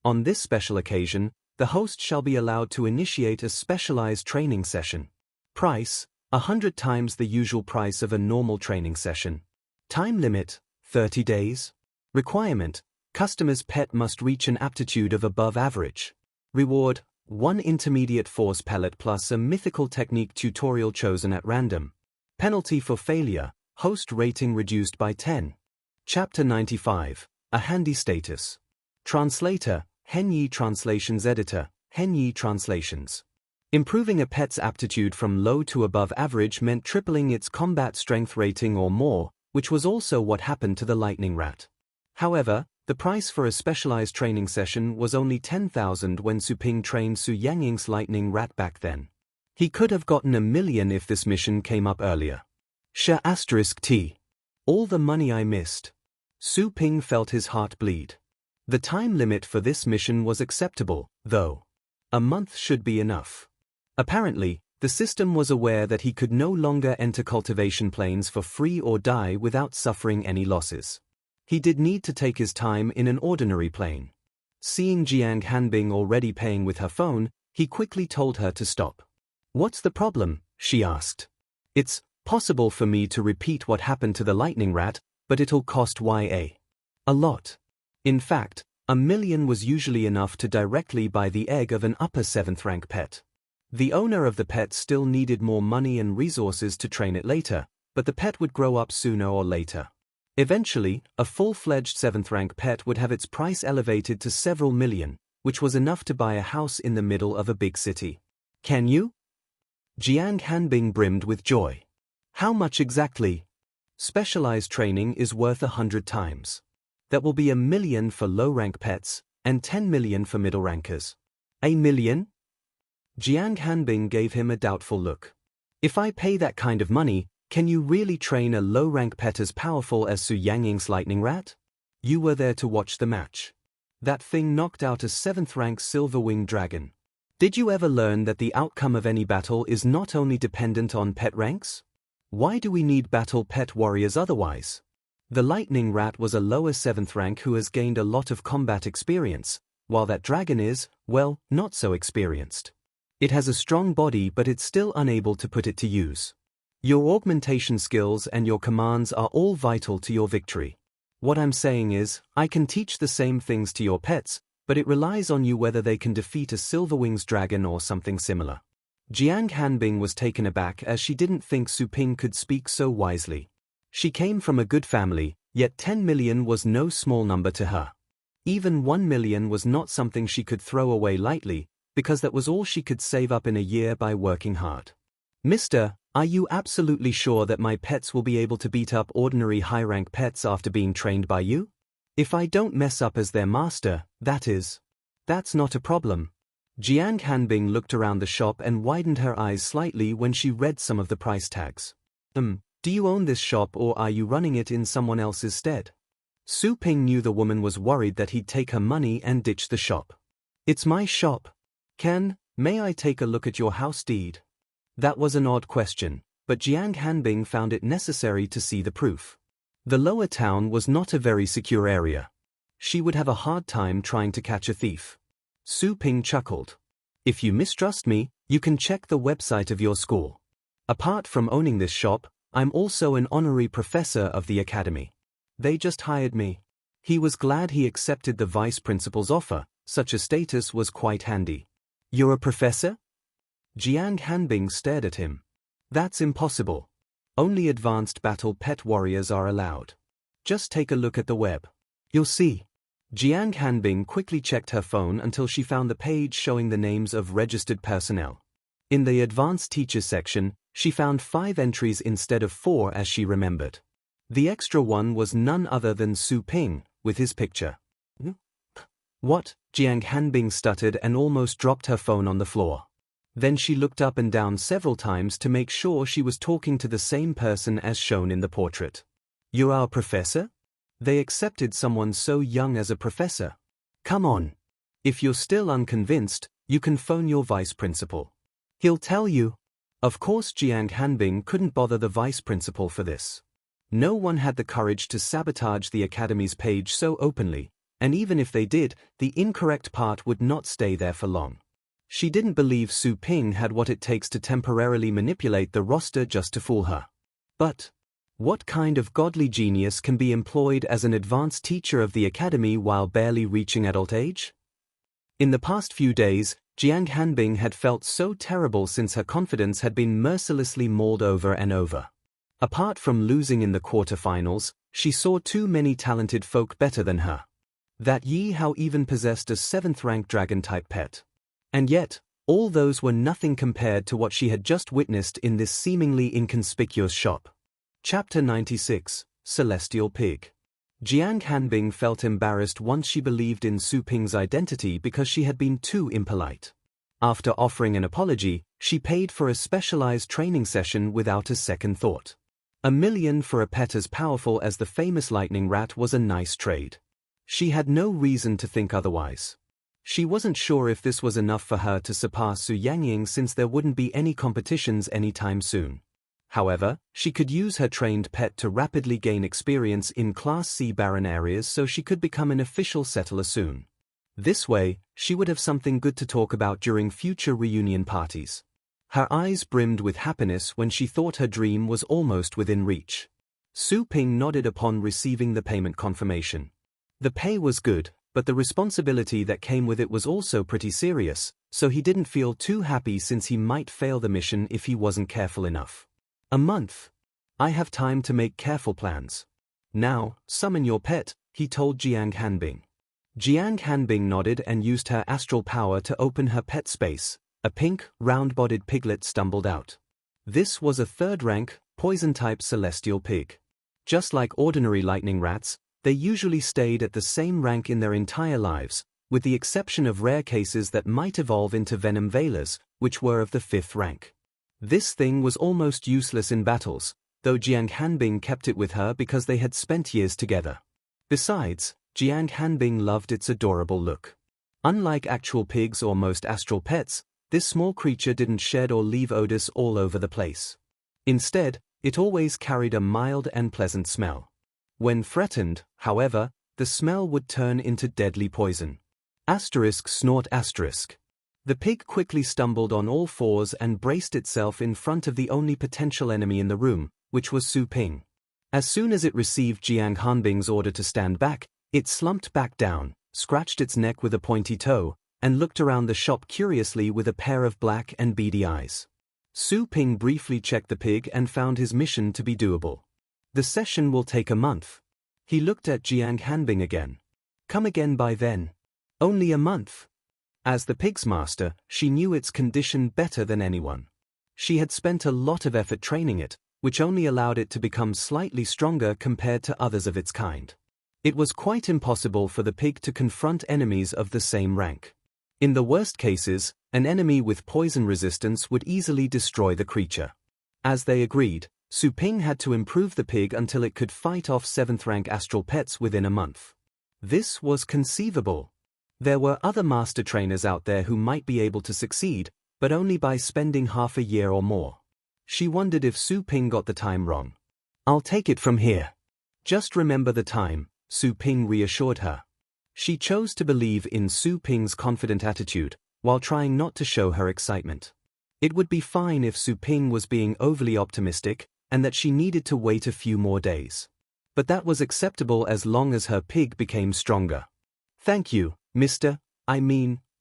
On this special occasion, the host shall be allowed to initiate a specialized training session. Price, 100 times the usual price of a normal training session. Time limit, 30 days. Requirement, customer's pet must reach an aptitude of above average. Reward, 1 intermediate force pellet plus a mythical technique tutorial chosen at random. Penalty for failure, host rating reduced by 10. Chapter 95, a handy status. Translator, Henyi Translations Editor, Henyi Translations. Improving a pet's aptitude from low to above average meant tripling its combat strength rating or more, which was also what happened to the lightning rat. However, the price for a specialized training session was only 10,000 when Su Ping trained Su Yangying's lightning rat back then. He could have gotten 1 million if this mission came up earlier. *T. All the money I missed. Su Ping felt his heart bleed. The time limit for this mission was acceptable, though. A month should be enough. Apparently, the system was aware that he could no longer enter cultivation planes for free or die without suffering any losses. He did need to take his time in an ordinary plane. Seeing Jiang Hanbing already paying with her phone, he quickly told her to stop. "What's the problem?" she asked. "It's possible for me to repeat what happened to the lightning rat, but it'll cost a lot. In fact, 1 million was usually enough to directly buy the egg of an upper 7th rank pet. The owner of the pet still needed more money and resources to train it later, but the pet would grow up sooner or later. Eventually, a full-fledged 7th rank pet would have its price elevated to several million, which was enough to buy a house in the middle of a big city. Can you?" Jiang Hanbing brimmed with joy. "How much exactly?" "Specialized training is worth 100 times. That will be 1 million for low-rank pets, and 10 million for middle rankers." "1 million?" Jiang Hanbing gave him a doubtful look. "If I pay that kind of money, can you really train a low-rank pet as powerful as Su Yangying's lightning rat? You were there to watch the match. That thing knocked out a 7th rank silver-winged dragon. Did you ever learn that the outcome of any battle is not only dependent on pet ranks? Why do we need battle pet warriors otherwise? The lightning rat was a lower 7th rank who has gained a lot of combat experience, while that dragon is, well, not so experienced. It has a strong body but it's still unable to put it to use. Your augmentation skills and your commands are all vital to your victory. What I'm saying is, I can teach the same things to your pets, but it relies on you whether they can defeat a silver-wings dragon or something similar." Jiang Hanbing was taken aback as she didn't think Su Ping could speak so wisely. She came from a good family, yet 10 million was no small number to her. Even 1 million was not something she could throw away lightly, because that was all she could save up in a year by working hard. "Mister, are you absolutely sure that my pets will be able to beat up ordinary high-rank pets after being trained by you? If I don't mess up as their master, that is. That's not a problem." Jiang Hanbing looked around the shop and widened her eyes slightly when she read some of the price tags. Do you own this shop or are you running it in someone else's stead?" Su Ping knew the woman was worried that he'd take her money and ditch the shop. "It's my shop. May I take a look at your house deed?" That was an odd question, but Jiang Hanbing found it necessary to see the proof. The lower town was not a very secure area. She would have a hard time trying to catch a thief. Su Ping chuckled. "If you mistrust me, you can check the website of your school. Apart from owning this shop, I'm also an honorary professor of the academy. They just hired me." He was glad he accepted the vice principal's offer, such a status was quite handy. "You're a professor?" Jiang Hanbing stared at him. "That's impossible. Only advanced battle pet warriors are allowed. Just take a look at the web. You'll see." Jiang Hanbing quickly checked her phone until she found the page showing the names of registered personnel. In the advanced teachers section, she found 5 entries instead of 4 as she remembered. The extra one was none other than Su Ping, with his picture. What? Jiang Hanbing stuttered and almost dropped her phone on the floor. Then she looked up and down several times to make sure she was talking to the same person as shown in the portrait. You're our professor? They accepted someone so young as a professor. Come on. If you're still unconvinced, you can phone your vice principal. He'll tell you. Of course Jiang Hanbing couldn't bother the vice principal for this. No one had the courage to sabotage the academy's page so openly, and even if they did, the incorrect part would not stay there for long. She didn't believe Su Ping had what it takes to temporarily manipulate the roster just to fool her. But what kind of godly genius can be employed as an advanced teacher of the academy while barely reaching adult age? In the past few days, Jiang Hanbing had felt so terrible since her confidence had been mercilessly mauled over and over. Apart from losing in the quarterfinals, she saw too many talented folk better than her. That Yi Hao even possessed a 7th-rank dragon-type pet. And yet, all those were nothing compared to what she had just witnessed in this seemingly inconspicuous shop. Chapter 96, Celestial Pig. Jiang Hanbing felt embarrassed once she believed in Su Ping's identity because she had been too impolite. After offering an apology, she paid for a specialized training session without a second thought. $1 million for a pet as powerful as the famous lightning rat was a nice trade. She had no reason to think otherwise. She wasn't sure if this was enough for her to surpass Su Yangying since there wouldn't be any competitions anytime soon. However, she could use her trained pet to rapidly gain experience in Class C barren areas so she could become an official settler soon. This way, she would have something good to talk about during future reunion parties. Her eyes brimmed with happiness when she thought her dream was almost within reach. Su Ping nodded upon receiving the payment confirmation. The pay was good, but the responsibility that came with it was also pretty serious, so he didn't feel too happy since he might fail the mission if he wasn't careful enough. A month. I have time to make careful plans. Now, summon your pet, he told Jiang Hanbing. Jiang Hanbing nodded and used her astral power to open her pet space. A pink, round-bodied piglet stumbled out. This was a 3rd-rank, poison-type celestial pig. Just like ordinary lightning rats, they usually stayed at the same rank in their entire lives, with the exception of rare cases that might evolve into venom veilers, which were of the 5th rank. This thing was almost useless in battles, though Jiang Hanbing kept it with her because they had spent years together. Besides, Jiang Hanbing loved its adorable look. Unlike actual pigs or most astral pets, this small creature didn't shed or leave odors all over the place. Instead, it always carried a mild and pleasant smell. When threatened, however, the smell would turn into deadly poison. Snort. The pig quickly stumbled on all fours and braced itself in front of the only potential enemy in the room, which was Su Ping. As soon as it received Jiang Hanbing's order to stand back, it slumped back down, scratched its neck with a pointy toe, and looked around the shop curiously with a pair of black and beady eyes. Su Ping briefly checked the pig and found his mission to be doable. The session will take a month. He looked at Jiang Hanbing again. Come again by then. Only a month. As the pig's master, she knew its condition better than anyone. She had spent a lot of effort training it, which only allowed it to become slightly stronger compared to others of its kind. It was quite impossible for the pig to confront enemies of the same rank. In the worst cases, an enemy with poison resistance would easily destroy the creature. As they agreed, Su Ping had to improve the pig until it could fight off 7th-rank astral pets within a month. This was conceivable. There were other master trainers out there who might be able to succeed, but only by spending half a year or more. She wondered if Su Ping got the time wrong. I'll take it from here. Just remember the time, Su Ping reassured her. She chose to believe in Su Ping's confident attitude, while trying not to show her excitement. It would be fine if Su Ping was being overly optimistic, and that she needed to wait a few more days. But that was acceptable as long as her pig became stronger. Thank you,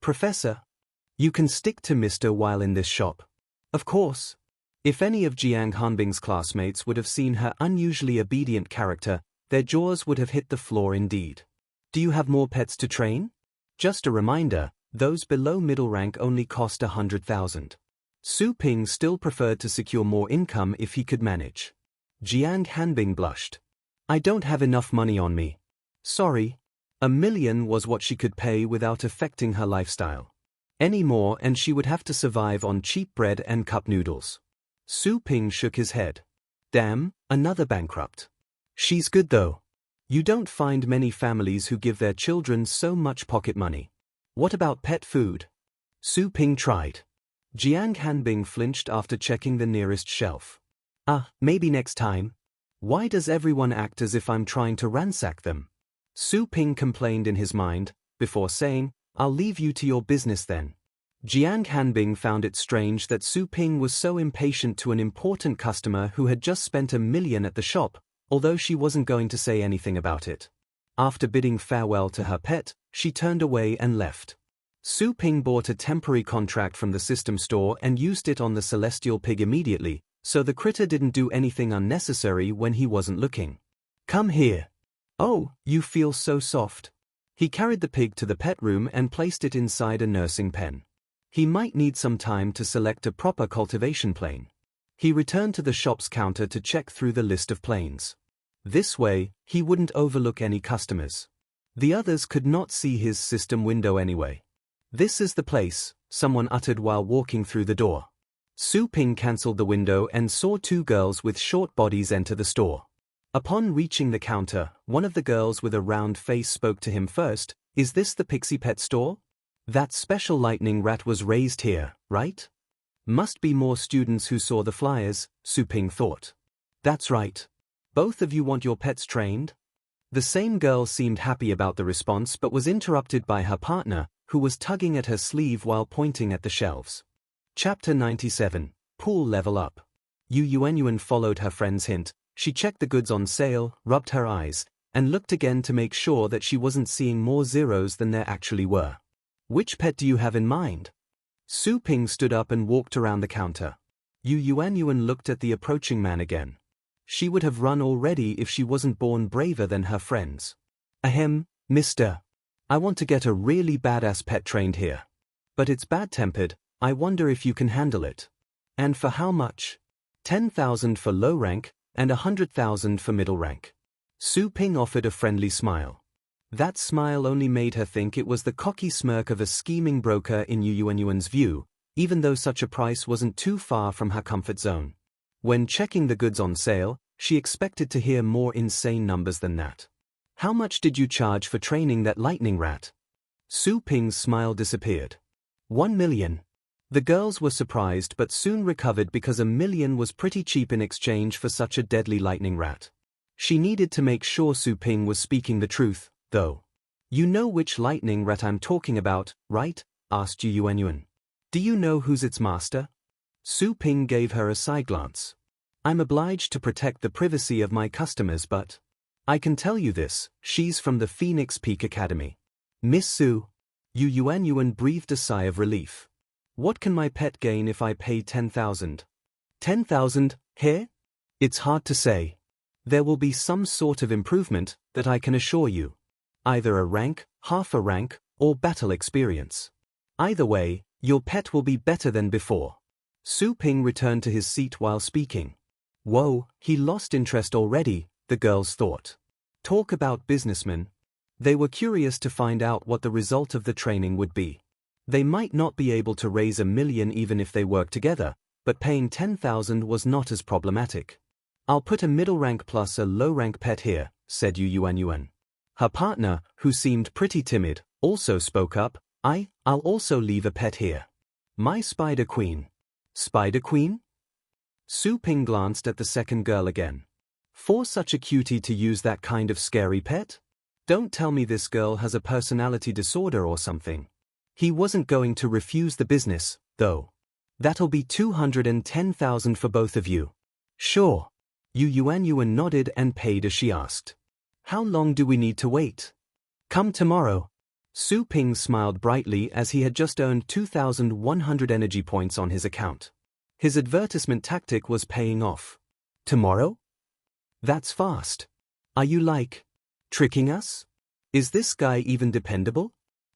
Professor. You can stick to Mr. while in this shop. Of course. If any of Jiang Hanbing's classmates would have seen her unusually obedient character, their jaws would have hit the floor indeed. Do you have more pets to train? Just a reminder, those below middle rank only cost 100,000. Su Ping still preferred to secure more income if he could manage. Jiang Hanbing blushed. I don't have enough money on me. Sorry. 1 million was what she could pay without affecting her lifestyle. Any more and she would have to survive on cheap bread and cup noodles. Su Ping shook his head. Damn, another bankrupt. She's good though. You don't find many families who give their children so much pocket money. What about pet food? Su Ping tried. Jiang Hanbing flinched after checking the nearest shelf. Maybe next time. Why does everyone act as if I'm trying to ransack them? Su Ping complained in his mind, before saying, I'll leave you to your business then. Jiang Hanbing found it strange that Su Ping was so impatient to an important customer who had just spent 1 million at the shop, although she wasn't going to say anything about it. After bidding farewell to her pet, she turned away and left. Su Ping bought a temporary contract from the system store and used it on the celestial pig immediately, so the critter didn't do anything unnecessary when he wasn't looking. Come here. Oh, you feel so soft. He carried the pig to the pet room and placed it inside a nursing pen. He might need some time to select a proper cultivation plane. He returned to the shop's counter to check through the list of planes. This way, he wouldn't overlook any customers. The others could not see his system window anyway. This is the place, someone uttered while walking through the door. Su Ping cancelled the window and saw 2 girls with short bodies enter the store. Upon reaching the counter, one of the girls with a round face spoke to him first. Is this the Pixie Pet store? That special lightning rat was raised here, right? Must be more students who saw the flyers, Su Ping thought. That's right. Both of you want your pets trained? The same girl seemed happy about the response but was interrupted by her partner, who was tugging at her sleeve while pointing at the shelves. Chapter 97, Pool Level Up. Yu Yuanyuan followed her friend's hint. She checked the goods on sale, rubbed her eyes, and looked again to make sure that she wasn't seeing more zeros than there actually were. Which pet do you have in mind? Su Ping stood up and walked around the counter. Yu Yuanyuan looked at the approaching man again. She would have run already if she wasn't born braver than her friends. Ahem, mister. I want to get a really badass pet trained here. But it's bad-tempered, I wonder if you can handle it. And for how much? 10,000 for low rank, and 100,000 for middle rank. Su Ping offered a friendly smile. That smile only made her think it was the cocky smirk of a scheming broker in Yu Yuanyuan's view, even though such a price wasn't too far from her comfort zone. When checking the goods on sale, she expected to hear more insane numbers than that. How much did you charge for training that lightning rat? Su Ping's smile disappeared. 1 million. The girls were surprised but soon recovered because 1 million was pretty cheap in exchange for such a deadly lightning rat. She needed to make sure Su Ping was speaking the truth, though. You know which lightning rat I'm talking about, right? Asked Yu Yuanyuan. Do you know who's its master? Su Ping gave her a side glance. I'm obliged to protect the privacy of my customers but I can tell you this, she's from the Phoenix Peak Academy. Miss Su. Yu Yuanyuan breathed a sigh of relief. What can my pet gain if I pay 10,000? 10,000, here? It's hard to say. There will be some sort of improvement, that I can assure you. Either a rank, half a rank, or battle experience. Either way, your pet will be better than before. Su Ping returned to his seat while speaking. Whoa, he lost interest already, the girls thought. Talk about businessmen. They were curious to find out what the result of the training would be. They might not be able to raise 1 million even if they worked together, but paying 10,000 was not as problematic. I'll put a middle rank plus a low rank pet here, said Yu Yuanyuan. Her partner, who seemed pretty timid, also spoke up. I'll also leave a pet here. My Spider Queen. Spider Queen? Su Ping glanced at the second girl again. For such a cutie to use that kind of scary pet? Don't tell me this girl has a personality disorder or something. He wasn't going to refuse the business, though. That'll be 210,000 for both of you. Sure. Yu Yuanyuan nodded and paid as she asked. How long do we need to wait? Come tomorrow. Su Ping smiled brightly as he had just earned 2,100 energy points on his account. His advertisement tactic was paying off. Tomorrow? That's fast. Are you tricking us? Is this guy even dependable?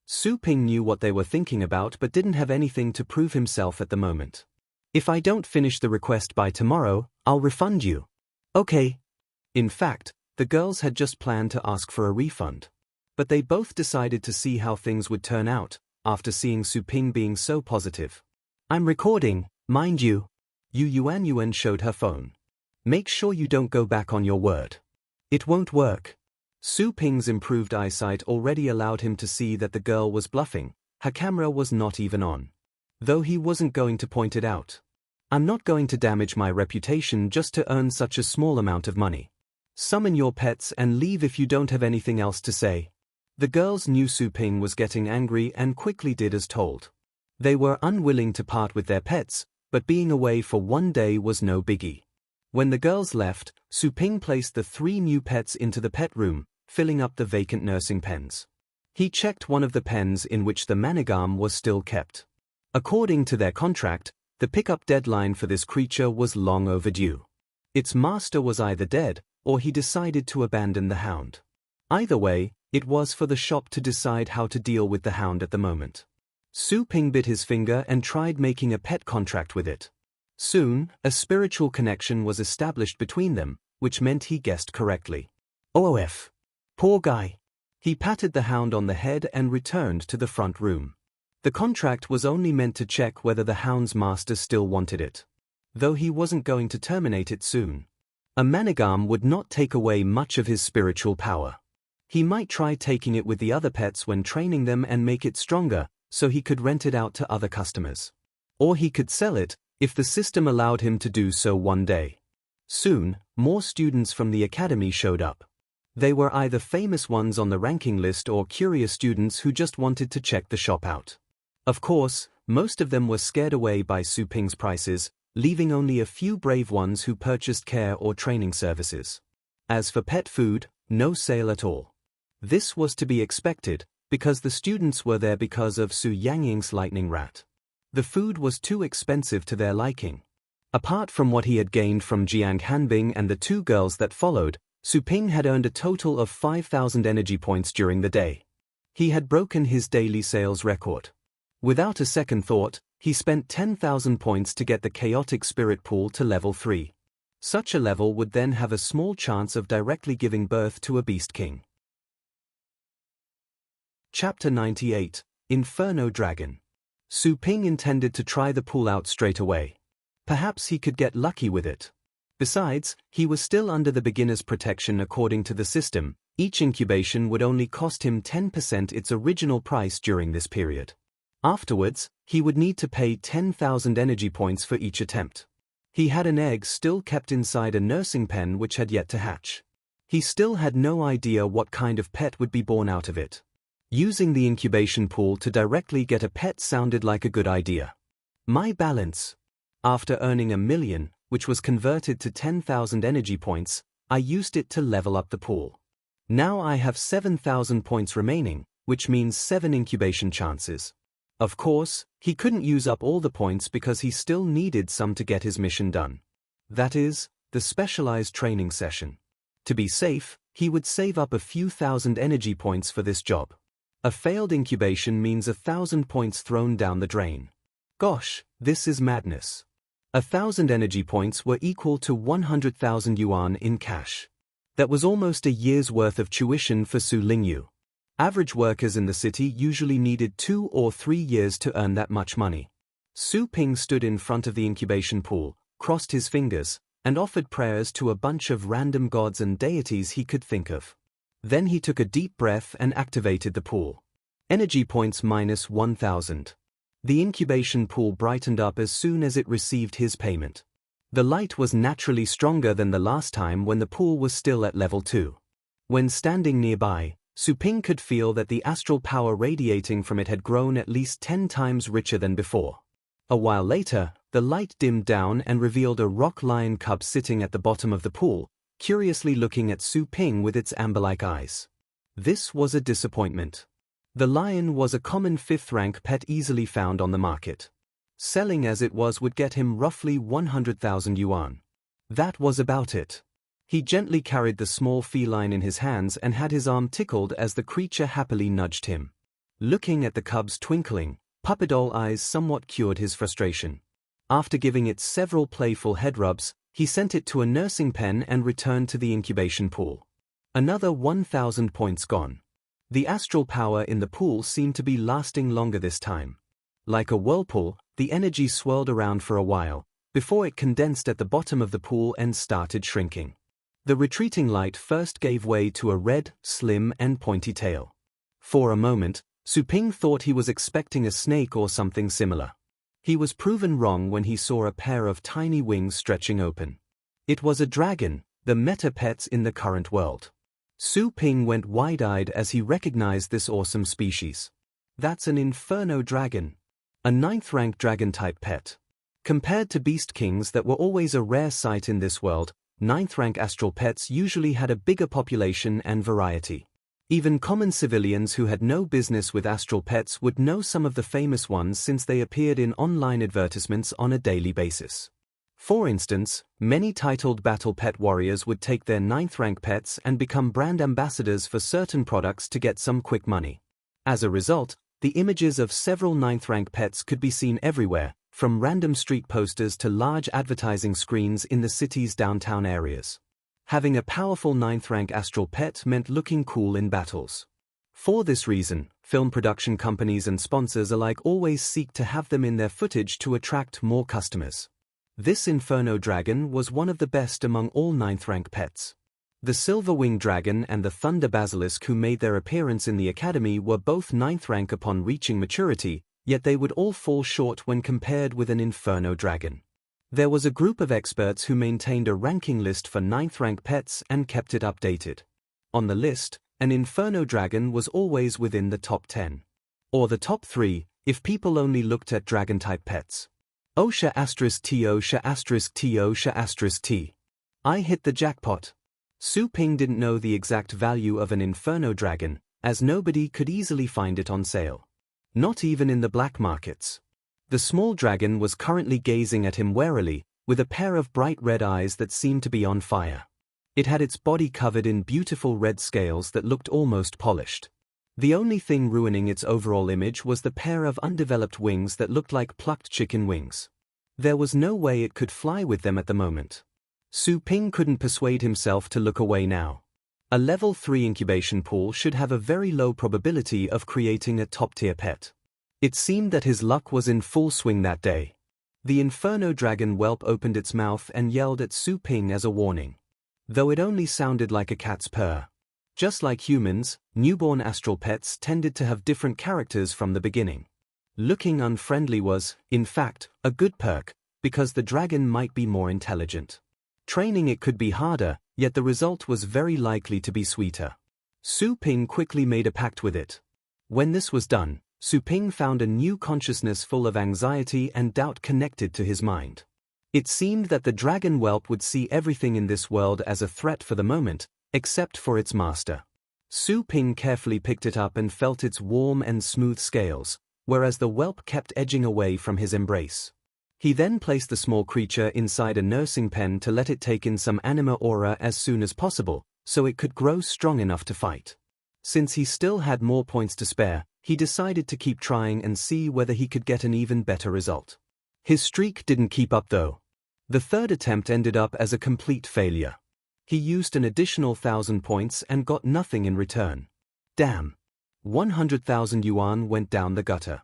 Su Ping knew what they were thinking about but didn't have anything to prove himself at the moment. If I don't finish the request by tomorrow, I'll refund you. Okay. In fact, the girls had just planned to ask for a refund. but they both decided to see how things would turn out, after seeing Su Ping being so positive. "I'm recording, mind you." Yu Yuan showed her phone. "Make sure you don't go back on your word. It won't work." Su Ping's improved eyesight already allowed him to see that the girl was bluffing. Her camera was not even on. Though he wasn't going to point it out. "I'm not going to damage my reputation just to earn such a small amount of money. Summon your pets and leave if you don't have anything else to say." The girls knew Su Ping was getting angry and quickly did as told. They were unwilling to part with their pets, but being away for one day was no biggie. When the girls left, Su Ping placed the 3 new pets into the pet room, filling up the vacant nursing pens. He checked one of the pens in which the manigam was still kept. According to their contract, the pickup deadline for this creature was long overdue. Its master was either dead, or he decided to abandon the hound. Either way, it was for the shop to decide how to deal with the hound at the moment. Su Ping bit his finger and tried making a pet contract with it. Soon, a spiritual connection was established between them, which meant he guessed correctly. "OOF. Poor guy." He patted the hound on the head and returned to the front room. The contract was only meant to check whether the hound's master still wanted it. Though he wasn't going to terminate it soon. A manigam would not take away much of his spiritual power. He might try taking it with the other pets when training them and make it stronger, so he could rent it out to other customers. Or he could sell it, if the system allowed him to do so one day. Soon, more students from the academy showed up. They were either famous ones on the ranking list or curious students who just wanted to check the shop out. Of course, most of them were scared away by Su Ping's prices, leaving only a few brave ones who purchased care or training services. As for pet food, no sale at all. This was to be expected, because the students were there because of Su Yangying's lightning rat. The food was too expensive to their liking. Apart from what he had gained from Jiang Hanbing and the 2 girls that followed, Su Ping had earned a total of 5,000 energy points during the day. He had broken his daily sales record. Without a second thought, he spent 10,000 points to get the chaotic spirit pool to level 3. Such a level would then have a small chance of directly giving birth to a beast king. Chapter 98, Inferno Dragon. Su Ping intended to try the pool out straight away. Perhaps he could get lucky with it. Besides, he was still under the beginner's protection according to the system. Each incubation would only cost him 10% its original price during this period. Afterwards, he would need to pay 10,000 energy points for each attempt. He had an egg still kept inside a nursing pen which had yet to hatch. He still had no idea what kind of pet would be born out of it. Using the incubation pool to directly get a pet sounded like a good idea. My balance. After earning 1,000,000, which was converted to 10,000 energy points, I used it to level up the pool. Now I have 7,000 points remaining, which means 7 incubation chances. Of course, he couldn't use up all the points because he still needed some to get his mission done. That is, the specialized training session. To be safe, he would save up a few thousand energy points for this job. A failed incubation means 1,000 points thrown down the drain. Gosh, this is madness. 1,000 energy points were equal to 100,000 yuan in cash. That was almost a year's worth of tuition for Su Lingyu. Average workers in the city usually needed 2 or 3 years to earn that much money. Su Ping stood in front of the incubation pool, crossed his fingers, and offered prayers to a bunch of random gods and deities he could think of. Then he took a deep breath and activated the pool. Energy points minus 1,000. The incubation pool brightened up as soon as it received his payment. The light was naturally stronger than the last time when the pool was still at level 2. When standing nearby, Su Ping could feel that the astral power radiating from it had grown at least 10 times richer than before. A while later, the light dimmed down and revealed a rock lion cub sitting at the bottom of the pool, curiously looking at Su Ping with its amber-like eyes. This was a disappointment. The lion was a common 5th-rank pet easily found on the market. Selling as it was would get him roughly 100,000 yuan. That was about it. He gently carried the small feline in his hands and had his arm tickled as the creature happily nudged him. Looking at the cub's twinkling, puppet doll eyes somewhat cured his frustration. After giving it several playful head rubs, he sent it to a nursing pen and returned to the incubation pool. Another 1,000 points gone. The astral power in the pool seemed to be lasting longer this time. Like a whirlpool, the energy swirled around for a while, before it condensed at the bottom of the pool and started shrinking. The retreating light first gave way to a red, slim and pointy tail. For a moment, Su Ping thought he was expecting a snake or something similar. He was proven wrong when he saw a pair of tiny wings stretching open. It was a dragon, the meta pets in the current world. Su Ping went wide-eyed as he recognized this awesome species. That's an inferno dragon. A 9th-rank dragon-type pet. Compared to beast kings that were always a rare sight in this world, 9th-rank astral pets usually had a bigger population and variety. Even common civilians who had no business with astral pets would know some of the famous ones since they appeared in online advertisements on a daily basis. For instance, many titled battle pet warriors would take their 9th-rank pets and become brand ambassadors for certain products to get some quick money. As a result, the images of several 9th-rank pets could be seen everywhere, from random street posters to large advertising screens in the city's downtown areas. Having a powerful 9th-rank astral pet meant looking cool in battles. For this reason, film production companies and sponsors alike always seek to have them in their footage to attract more customers. This Inferno Dragon was one of the best among all 9th-rank pets. The Silver-Winged Dragon and the Thunder Basilisk who made their appearance in the Academy were both 9th rank upon reaching maturity, yet they would all fall short when compared with an Inferno Dragon. There was a group of experts who maintained a ranking list for 9th-rank pets and kept it updated. On the list, an Inferno Dragon was always within the top 10. Or the top 3, if people only looked at dragon-type pets. Osha *T Osha *T Osha *T. I hit the jackpot. Su Ping didn't know the exact value of an Inferno Dragon, as nobody could easily find it on sale. Not even in the black markets. The small dragon was currently gazing at him warily, with a pair of bright red eyes that seemed to be on fire. It had its body covered in beautiful red scales that looked almost polished. The only thing ruining its overall image was the pair of undeveloped wings that looked like plucked chicken wings. There was no way it could fly with them at the moment. Su Ping couldn't persuade himself to look away now. A level 3 incubation pool should have a very low probability of creating a top-tier pet. It seemed that his luck was in full swing that day. The Inferno Dragon whelp opened its mouth and yelled at Su Ping as a warning. Though it only sounded like a cat's purr. Just like humans, newborn astral pets tended to have different characters from the beginning. Looking unfriendly was, in fact, a good perk, because the dragon might be more intelligent. Training it could be harder, yet the result was very likely to be sweeter. Su Ping quickly made a pact with it. When this was done, Su Ping found a new consciousness full of anxiety and doubt connected to his mind. It seemed that the dragon whelp would see everything in this world as a threat for the moment, except for its master. Su Ping carefully picked it up and felt its warm and smooth scales, whereas the whelp kept edging away from his embrace. He then placed the small creature inside a nursing pen to let it take in some anima aura as soon as possible, so it could grow strong enough to fight. Since he still had more points to spare, he decided to keep trying and see whether he could get an even better result. His streak didn't keep up though. The third attempt ended up as a complete failure. He used an additional 1,000 points and got nothing in return. Damn. 100,000 yuan went down the gutter.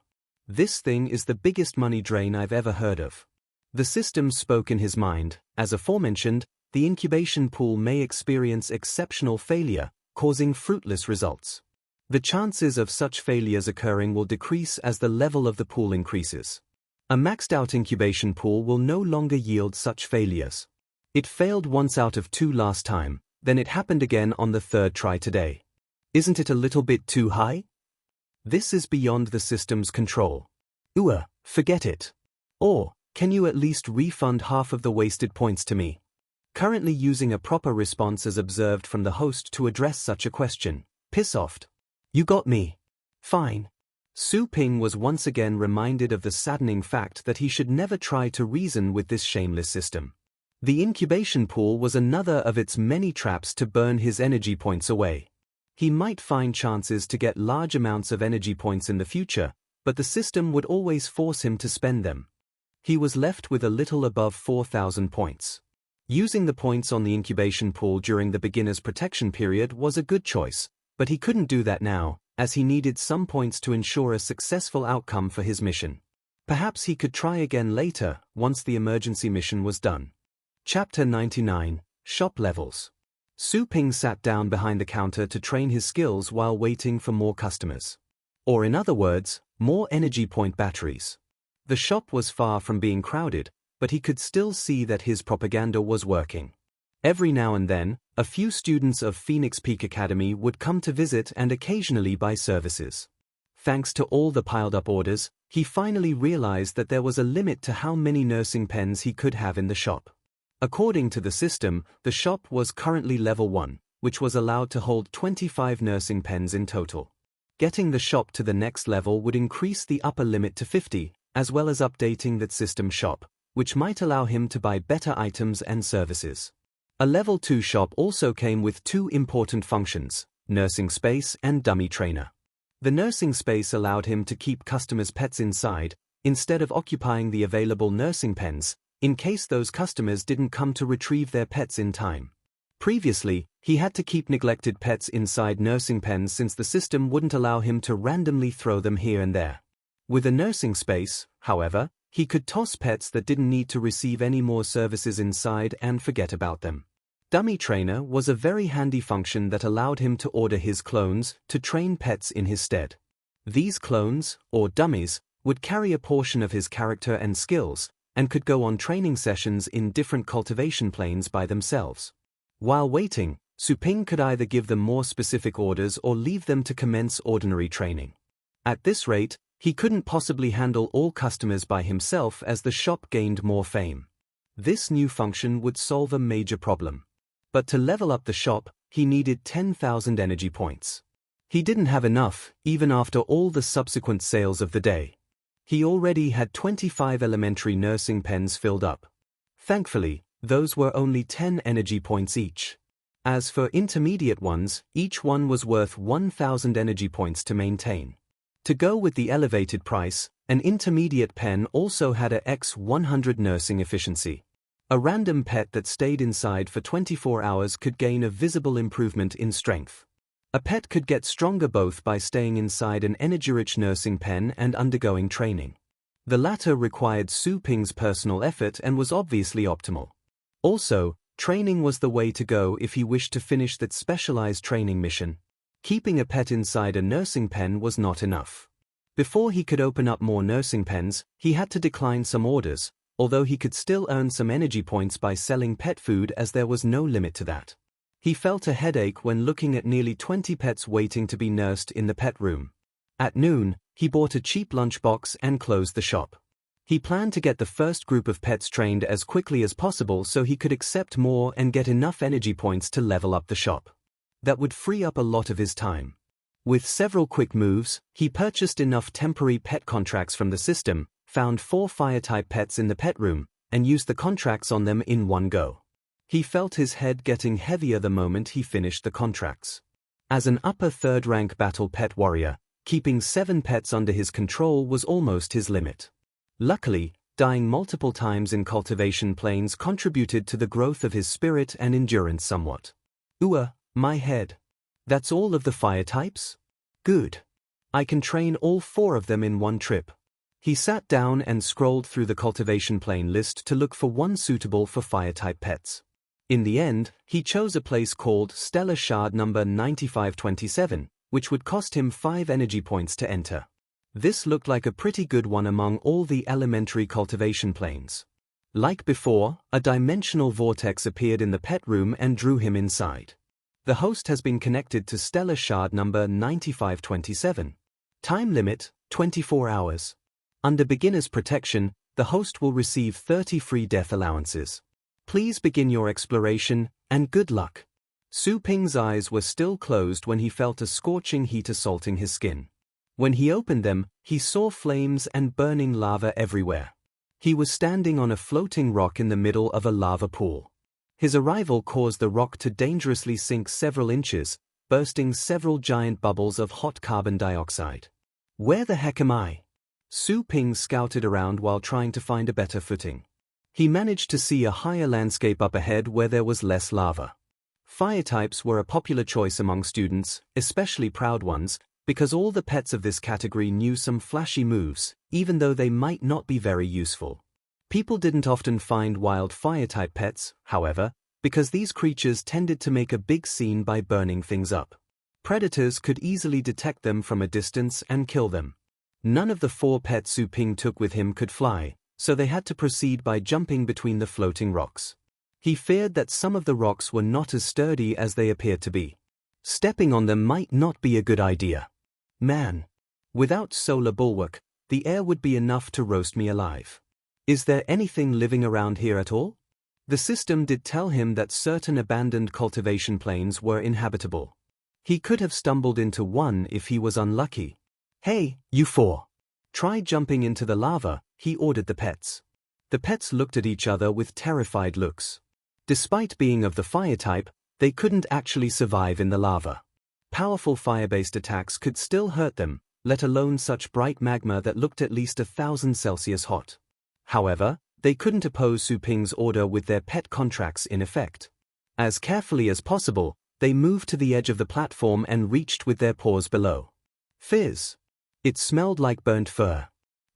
This thing is the biggest money drain I've ever heard of. The system spoke in his mind. As aforementioned, the incubation pool may experience exceptional failure, causing fruitless results. The chances of such failures occurring will decrease as the level of the pool increases. A maxed-out incubation pool will no longer yield such failures. It failed once out of 2 last time, then it happened again on the 3rd try today. Isn't it a little bit too high? This is beyond the system's control. Forget it. Or, can you at least refund half of the wasted points to me? Currently using a proper response as observed from the host to address such a question. Piss off. You got me. Fine. Su Ping was once again reminded of the saddening fact that he should never try to reason with this shameless system. The incubation pool was another of its many traps to burn his energy points away. He might find chances to get large amounts of energy points in the future, but the system would always force him to spend them. He was left with a little above 4,000 points. Using the points on the incubation pool during the beginner's protection period was a good choice, But he couldn't do that now, as he needed some points to ensure a successful outcome for his mission. Perhaps he could try again later, once the emergency mission was done. Chapter 99, Shop Levels. Su Ping sat down behind the counter to train his skills while waiting for more customers. Or in other words, more energy point batteries. The shop was far from being crowded, but he could still see that his propaganda was working. Every now and then, a few students of Phoenix Peak Academy would come to visit and occasionally buy services. Thanks to all the piled-up orders, he finally realized that there was a limit to how many nursing pens he could have in the shop. According to the system, the shop was currently level 1, which was allowed to hold 25 nursing pens in total. Getting the shop to the next level would increase the upper limit to 50, as well as updating that system shop, which might allow him to buy better items and services. A level 2 shop also came with 2 important functions: nursing space and dummy trainer. The nursing space allowed him to keep customers' pets inside, instead of occupying the available nursing pens, in case those customers didn't come to retrieve their pets in time. Previously, he had to keep neglected pets inside nursing pens since the system wouldn't allow him to randomly throw them here and there. With a nursing space, however, he could toss pets that didn't need to receive any more services inside and forget about them. Dummy Trainer was a very handy function that allowed him to order his clones to train pets in his stead. These clones, or dummies, would carry a portion of his character and skills, and could go on training sessions in different cultivation planes by themselves. While waiting, Su Ping could either give them more specific orders or leave them to commence ordinary training. At this rate, he couldn't possibly handle all customers by himself as the shop gained more fame. This new function would solve a major problem. But to level up the shop, he needed 10,000 energy points. He didn't have enough, even after all the subsequent sales of the day. He already had 25 elementary nursing pens filled up. Thankfully, those were only 10 energy points each. As for intermediate ones, each one was worth 1,000 energy points to maintain. To go with the elevated price, an intermediate pen also had a X100 nursing efficiency. A random pet that stayed inside for 24 hours could gain a visible improvement in strength. A pet could get stronger both by staying inside an energy-rich nursing pen and undergoing training. The latter required Su Ping's personal effort and was obviously optimal. Also, training was the way to go if he wished to finish that specialized training mission. Keeping a pet inside a nursing pen was not enough. Before he could open up more nursing pens, he had to decline some orders, although he could still earn some energy points by selling pet food as there was no limit to that. He felt a headache when looking at nearly 20 pets waiting to be nursed in the pet room. At noon, he bought a cheap lunchbox and closed the shop. He planned to get the first group of pets trained as quickly as possible so he could accept more and get enough energy points to level up the shop. That would free up a lot of his time. With several quick moves, he purchased enough temporary pet contracts from the system, found 4 fire-type pets in the pet room, and used the contracts on them in one go. He felt his head getting heavier the moment he finished the contracts. As an upper third-rank battle pet warrior, keeping 7 pets under his control was almost his limit. Luckily, dying multiple times in cultivation planes contributed to the growth of his spirit and endurance somewhat. My head. That's all of the fire types? Good. I can train all 4 of them in one trip. He sat down and scrolled through the cultivation plane list to look for one suitable for fire-type pets. In the end, he chose a place called Stellar Shard number 9527, which would cost him 5 energy points to enter. This looked like a pretty good one among all the elementary cultivation planes. Like before, a dimensional vortex appeared in the pet room and drew him inside. The host has been connected to Stellar Shard number 9527. Time limit, 24 hours. Under beginner's protection, the host will receive 30 free death allowances. Please begin your exploration, and good luck. Su Ping's eyes were still closed when he felt a scorching heat assaulting his skin. When he opened them, he saw flames and burning lava everywhere. He was standing on a floating rock in the middle of a lava pool. His arrival caused the rock to dangerously sink several inches, bursting several giant bubbles of hot carbon dioxide. Where the heck am I? Su Ping scouted around while trying to find a better footing. He managed to see a higher landscape up ahead where there was less lava. Fire types were a popular choice among students, especially proud ones, because all the pets of this category knew some flashy moves, even though they might not be very useful. People didn't often find wild fire-type pets, however, because these creatures tended to make a big scene by burning things up. Predators could easily detect them from a distance and kill them. None of the 4 pets Su Ping took with him could fly, so they had to proceed by jumping between the floating rocks. He feared that some of the rocks were not as sturdy as they appeared to be. Stepping on them might not be a good idea. Man. Without solar bulwark, the air would be enough to roast me alive. Is there anything living around here at all? The system did tell him that certain abandoned cultivation plains were inhabitable. He could have stumbled into one if he was unlucky. Hey, you 4. Try jumping into the lava, he ordered the pets. The pets looked at each other with terrified looks. Despite being of the fire type, they couldn't actually survive in the lava. Powerful fire-based attacks could still hurt them, let alone such bright magma that looked at least 1,000 Celsius hot. However, they couldn't oppose Su Ping's order with their pet contracts in effect. As carefully as possible, they moved to the edge of the platform and reached with their paws below. Fizz! It smelled like burnt fur.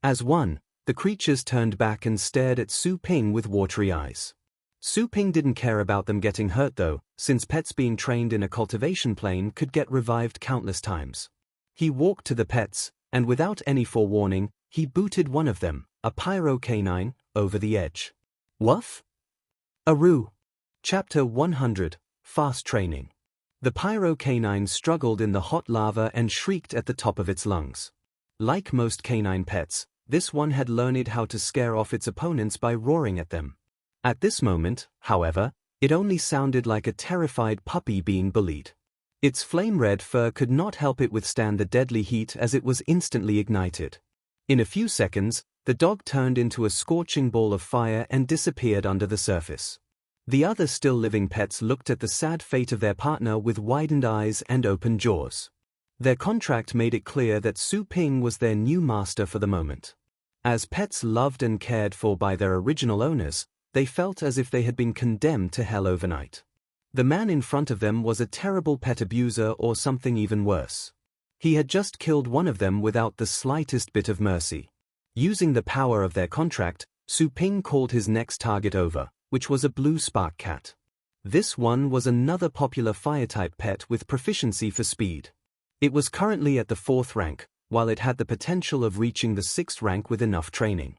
As one, the creatures turned back and stared at Su Ping with watery eyes. Su Ping didn't care about them getting hurt though, since pets being trained in a cultivation plane could get revived countless times. He walked to the pets, and without any forewarning, he booted one of them, a pyro canine, over the edge. Woof? Aru. Chapter 100, Fast Training. The pyro canine struggled in the hot lava and shrieked at the top of its lungs. Like most canine pets, this one had learned how to scare off its opponents by roaring at them. At this moment, however, it only sounded like a terrified puppy being bullied. Its flame-red fur could not help it withstand the deadly heat as it was instantly ignited. In a few seconds, the dog turned into a scorching ball of fire and disappeared under the surface. The other still living pets looked at the sad fate of their partner with widened eyes and open jaws. Their contract made it clear that Su Ping was their new master for the moment. As pets loved and cared for by their original owners, they felt as if they had been condemned to hell overnight. The man in front of them was a terrible pet abuser or something even worse. He had just killed one of them without the slightest bit of mercy. Using the power of their contract, Su Ping called his next target over, which was a blue spark cat. This one was another popular fire-type pet with proficiency for speed. It was currently at the 4th rank, while it had the potential of reaching the 6th rank with enough training.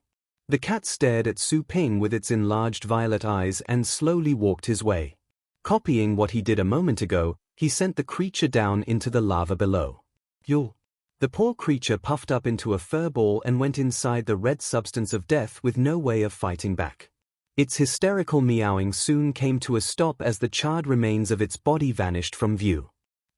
The cat stared at Su Ping with its enlarged violet eyes and slowly walked his way. Copying what he did a moment ago, he sent the creature down into the lava below. Yul. The poor creature puffed up into a fur ball and went inside the red substance of death with no way of fighting back. Its hysterical meowing soon came to a stop as the charred remains of its body vanished from view.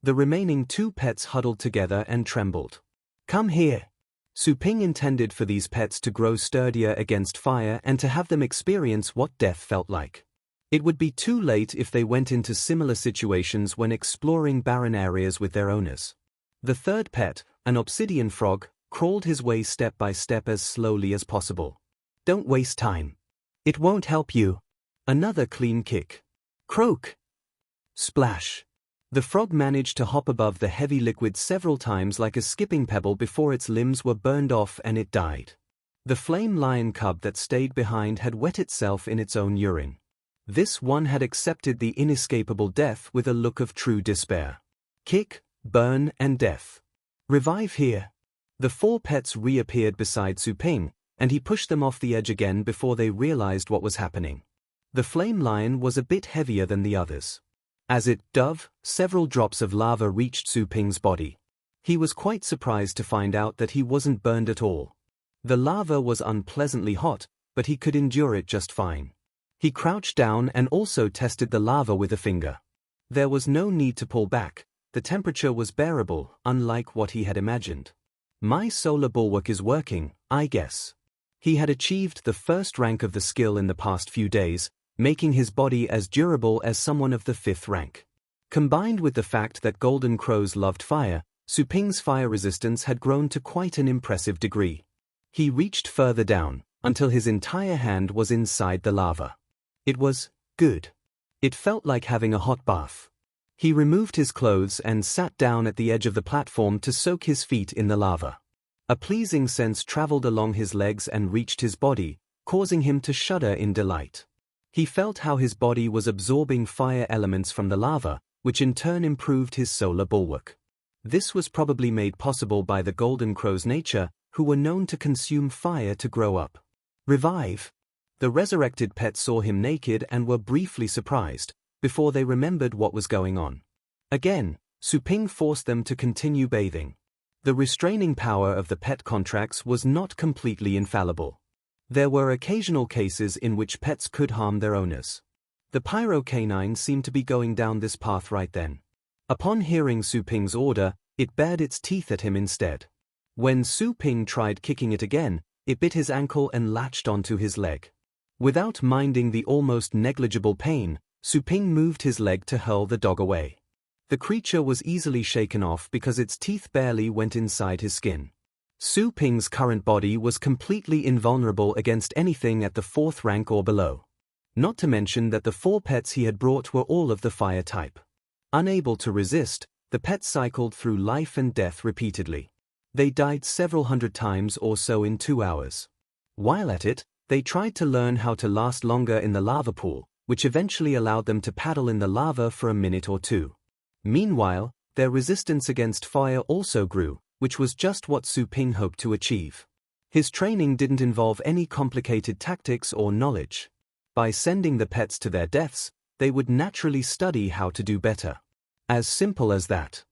The remaining 2 pets huddled together and trembled. Come here. Su Ping intended for these pets to grow sturdier against fire and to have them experience what death felt like. It would be too late if they went into similar situations when exploring barren areas with their owners. The 3rd pet, an obsidian frog, crawled his way step by step as slowly as possible. Don't waste time. It won't help you. Another clean kick. Croak. Splash. The frog managed to hop above the heavy liquid several times like a skipping pebble before its limbs were burned off and it died. The flame lion cub that stayed behind had wet itself in its own urine. This one had accepted the inescapable death with a look of true despair. Kick, burn, and death. Revive here. The 4 pets reappeared beside Su Ping, and he pushed them off the edge again before they realized what was happening. The flame lion was a bit heavier than the others. As it dove, several drops of lava reached Su Ping's body. He was quite surprised to find out that he wasn't burned at all. The lava was unpleasantly hot, but he could endure it just fine. He crouched down and also tested the lava with a finger. There was no need to pull back. The temperature was bearable, unlike what he had imagined. My solar bulwark is working, I guess. He had achieved the 1st rank of the skill in the past few days, making his body as durable as someone of the 5th rank. Combined with the fact that golden crows loved fire, Su Ping's fire resistance had grown to quite an impressive degree. He reached further down, until his entire hand was inside the lava. It was good. It felt like having a hot bath. He removed his clothes and sat down at the edge of the platform to soak his feet in the lava. A pleasing sense traveled along his legs and reached his body, causing him to shudder in delight. He felt how his body was absorbing fire elements from the lava, which in turn improved his solar bulwark. This was probably made possible by the golden crow's nature, who were known to consume fire to grow up. Revive. The resurrected pets saw him naked and were briefly surprised, before they remembered what was going on. Again, Su Ping forced them to continue bathing. The restraining power of the pet contracts was not completely infallible. There were occasional cases in which pets could harm their owners. The pyro canine seemed to be going down this path right then. Upon hearing Su Ping's order, it bared its teeth at him instead. When Su Ping tried kicking it again, it bit his ankle and latched onto his leg. Without minding the almost negligible pain, Su Ping moved his leg to hurl the dog away. The creature was easily shaken off because its teeth barely went inside his skin. Su Ping's current body was completely invulnerable against anything at the 4th rank or below. Not to mention that the 4 pets he had brought were all of the fire type. Unable to resist, the pets cycled through life and death repeatedly. They died several hundred times or so in 2 hours. While at it, they tried to learn how to last longer in the lava pool, which eventually allowed them to paddle in the lava for a minute or two. Meanwhile, their resistance against fire also grew, which was just what Su Ping hoped to achieve. His training didn't involve any complicated tactics or knowledge. By sending the pets to their deaths, they would naturally study how to do better. As simple as that.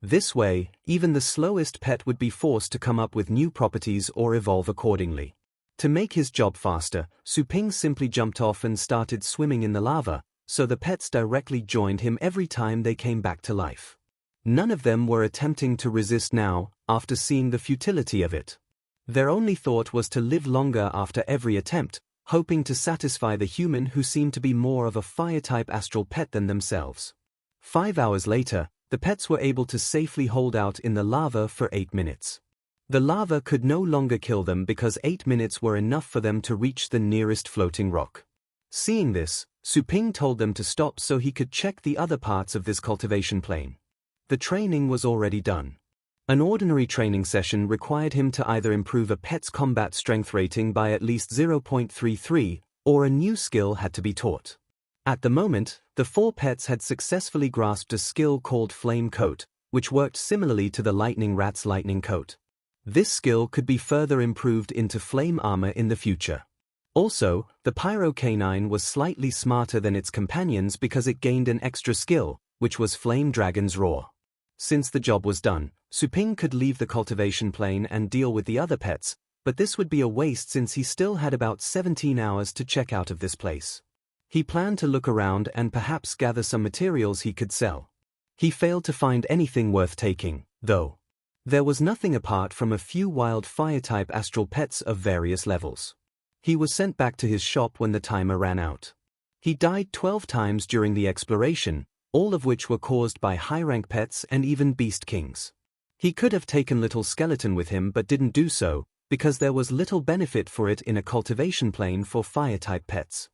This way, even the slowest pet would be forced to come up with new properties or evolve accordingly. To make his job faster, Su Ping simply jumped off and started swimming in the lava, so the pets directly joined him every time they came back to life. None of them were attempting to resist now, after seeing the futility of it. Their only thought was to live longer after every attempt, hoping to satisfy the human who seemed to be more of a fire-type astral pet than themselves. 5 hours later, the pets were able to safely hold out in the lava for 8 minutes. The lava could no longer kill them because 8 minutes were enough for them to reach the nearest floating rock. Seeing this, Su Ping told them to stop so he could check the other parts of this cultivation plane. The training was already done. An ordinary training session required him to either improve a pet's combat strength rating by at least 0.33, or a new skill had to be taught. At the moment, the 4 pets had successfully grasped a skill called Flame Coat, which worked similarly to the Lightning Rat's Lightning Coat. This skill could be further improved into Flame Armor in the future. Also, the Pyro Canine was slightly smarter than its companions because it gained an extra skill, which was Flame Dragon's Roar. Since the job was done, Su Ping could leave the cultivation plane and deal with the other pets, but this would be a waste since he still had about 17 hours to check out of this place. He planned to look around and perhaps gather some materials he could sell. He failed to find anything worth taking, though. There was nothing apart from a few wild fire-type astral pets of various levels. He was sent back to his shop when the timer ran out. He died 12 times during the exploration, all of which were caused by high-rank pets and even beast kings. He could have taken Little Skeleton with him but didn't do so, because there was little benefit for it in a cultivation plane for fire-type pets.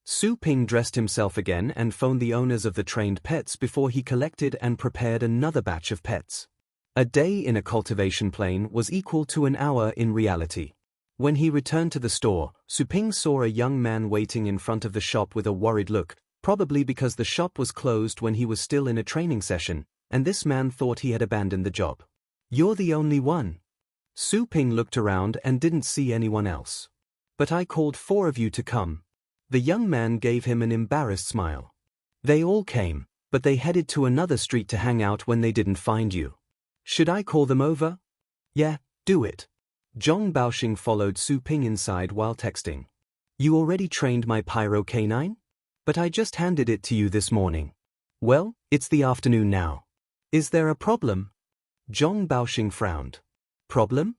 Su Ping dressed himself again and phoned the owners of the trained pets before he collected and prepared another batch of pets. A day in a cultivation plane was equal to an hour in reality. When he returned to the store, Su Ping saw a young man waiting in front of the shop with a worried look, probably because the shop was closed when he was still in a training session, and this man thought he had abandoned the job. "You're the only one." Su Ping looked around and didn't see anyone else. "But I called 4 of you to come." The young man gave him an embarrassed smile. "They all came, but they headed to another street to hang out when they didn't find you. Should I call them over?" "Yeah, do it." Zhong Baoxing followed Su Ping inside while texting. "You already trained my Pyro Canine? But I just handed it to you this morning." "Well, it's the afternoon now. Is there a problem?" Zhong Baoxing frowned. "Problem?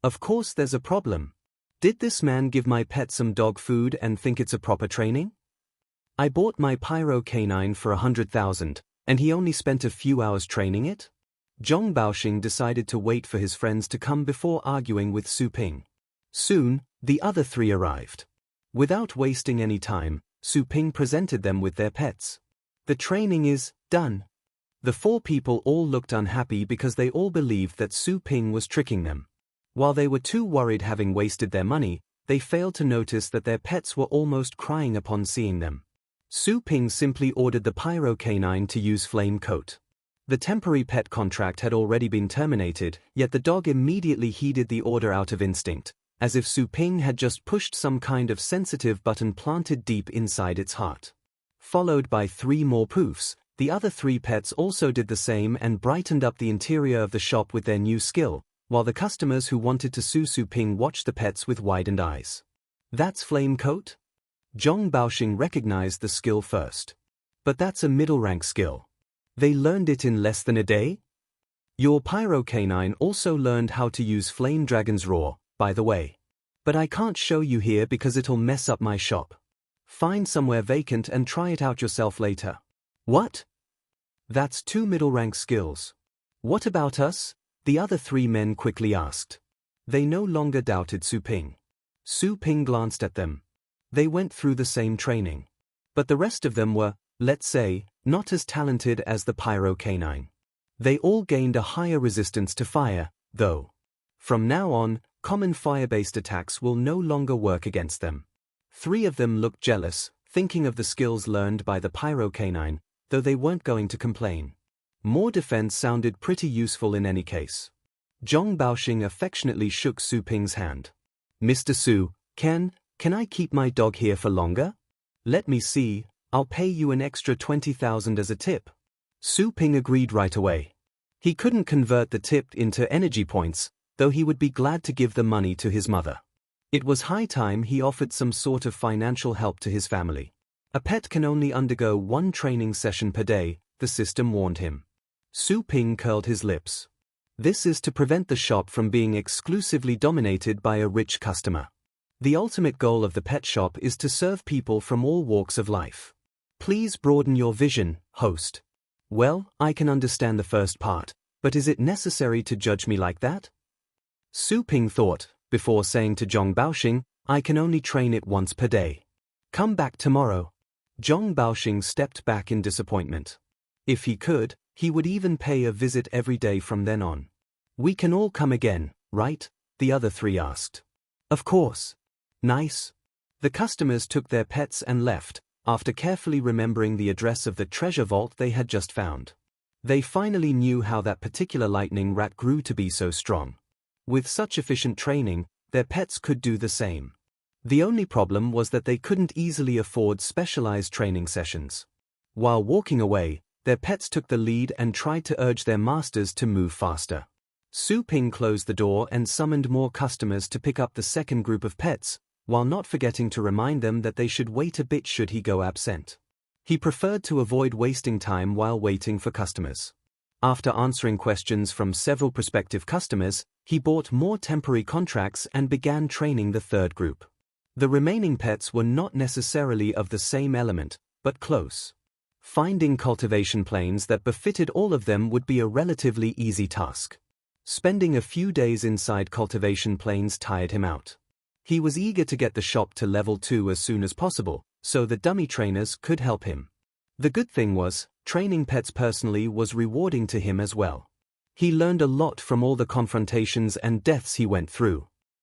Of course there's a problem. Did this man give my pet some dog food and think it's a proper training? I bought my Pyro Canine for 100,000, and he only spent a few hours training it?" Zhong Baoxing decided to wait for his friends to come before arguing with Su Ping. Soon, the other 3 arrived. Without wasting any time, Su Ping presented them with their pets. "The training is done. The 4 people all looked unhappy because they all believed that Su Ping was tricking them. While they were too worried having wasted their money, they failed to notice that their pets were almost crying upon seeing them. Su Ping simply ordered the pyro canine to use flame coat. The temporary pet contract had already been terminated, yet the dog immediately heeded the order out of instinct, as if Su Ping had just pushed some kind of sensitive button planted deep inside its heart. Followed by 3 more poofs, the other 3 pets also did the same and brightened up the interior of the shop with their new skill, while the customers who wanted to sue Su Ping watched the pets with widened eyes. That's flame coat? Zhong Baoxing recognized the skill first. But that's a middle-rank skill. They learned it in less than a day? Your pyro canine also learned how to use Flame Dragon's Roar, by the way. But I can't show you here because it'll mess up my shop. Find somewhere vacant and try it out yourself later. What? That's 2 middle-rank skills. What about us? The other 3 men quickly asked. They no longer doubted Su Ping. Su Ping glanced at them. They went through the same training. But the rest of them were, let's say, not as talented as the pyro canine. They all gained a higher resistance to fire, though. From now on, common fire-based attacks will no longer work against them. 3 of them looked jealous, thinking of the skills learned by the pyro canine, though they weren't going to complain. More defense sounded pretty useful in any case. Zhong Baoxing affectionately shook Su Ping's hand. Mr. Su, can I keep my dog here for longer? Let me see, I'll pay you an extra 20,000 as a tip. Su Ping agreed right away. He couldn't convert the tip into energy points, though he would be glad to give the money to his mother. It was high time he offered some sort of financial help to his family. A pet can only undergo 1 training session per day, the system warned him. Su Ping curled his lips. This is to prevent the shop from being exclusively dominated by a rich customer. The ultimate goal of the pet shop is to serve people from all walks of life. Please broaden your vision, host. Well, I can understand the first part, but is it necessary to judge me like that? Su Ping thought, before saying to Zhong Baoxing, I can only train it once per day. Come back tomorrow. Zhong Baoxing stepped back in disappointment. If he could, he would even pay a visit every day from then on. We can all come again, right? The other 3 asked. Of course. Nice. The customers took their pets and left, after carefully remembering the address of the treasure vault they had just found. They finally knew how that particular lightning rat grew to be so strong. With such efficient training, their pets could do the same. The only problem was that they couldn't easily afford specialized training sessions. While walking away, their pets took the lead and tried to urge their masters to move faster. Su Ping closed the door and summoned more customers to pick up the second group of pets, while not forgetting to remind them that they should wait a bit should he go absent. He preferred to avoid wasting time while waiting for customers. After answering questions from several prospective customers, he bought more temporary contracts and began training the third group. The remaining pets were not necessarily of the same element, but close. Finding cultivation planes that befitted all of them would be a relatively easy task. Spending a few days inside cultivation planes tired him out. He was eager to get the shop to level 2 as soon as possible, so the dummy trainers could help him. The good thing was, training pets personally was rewarding to him as well. He learned a lot from all the confrontations and deaths he went through.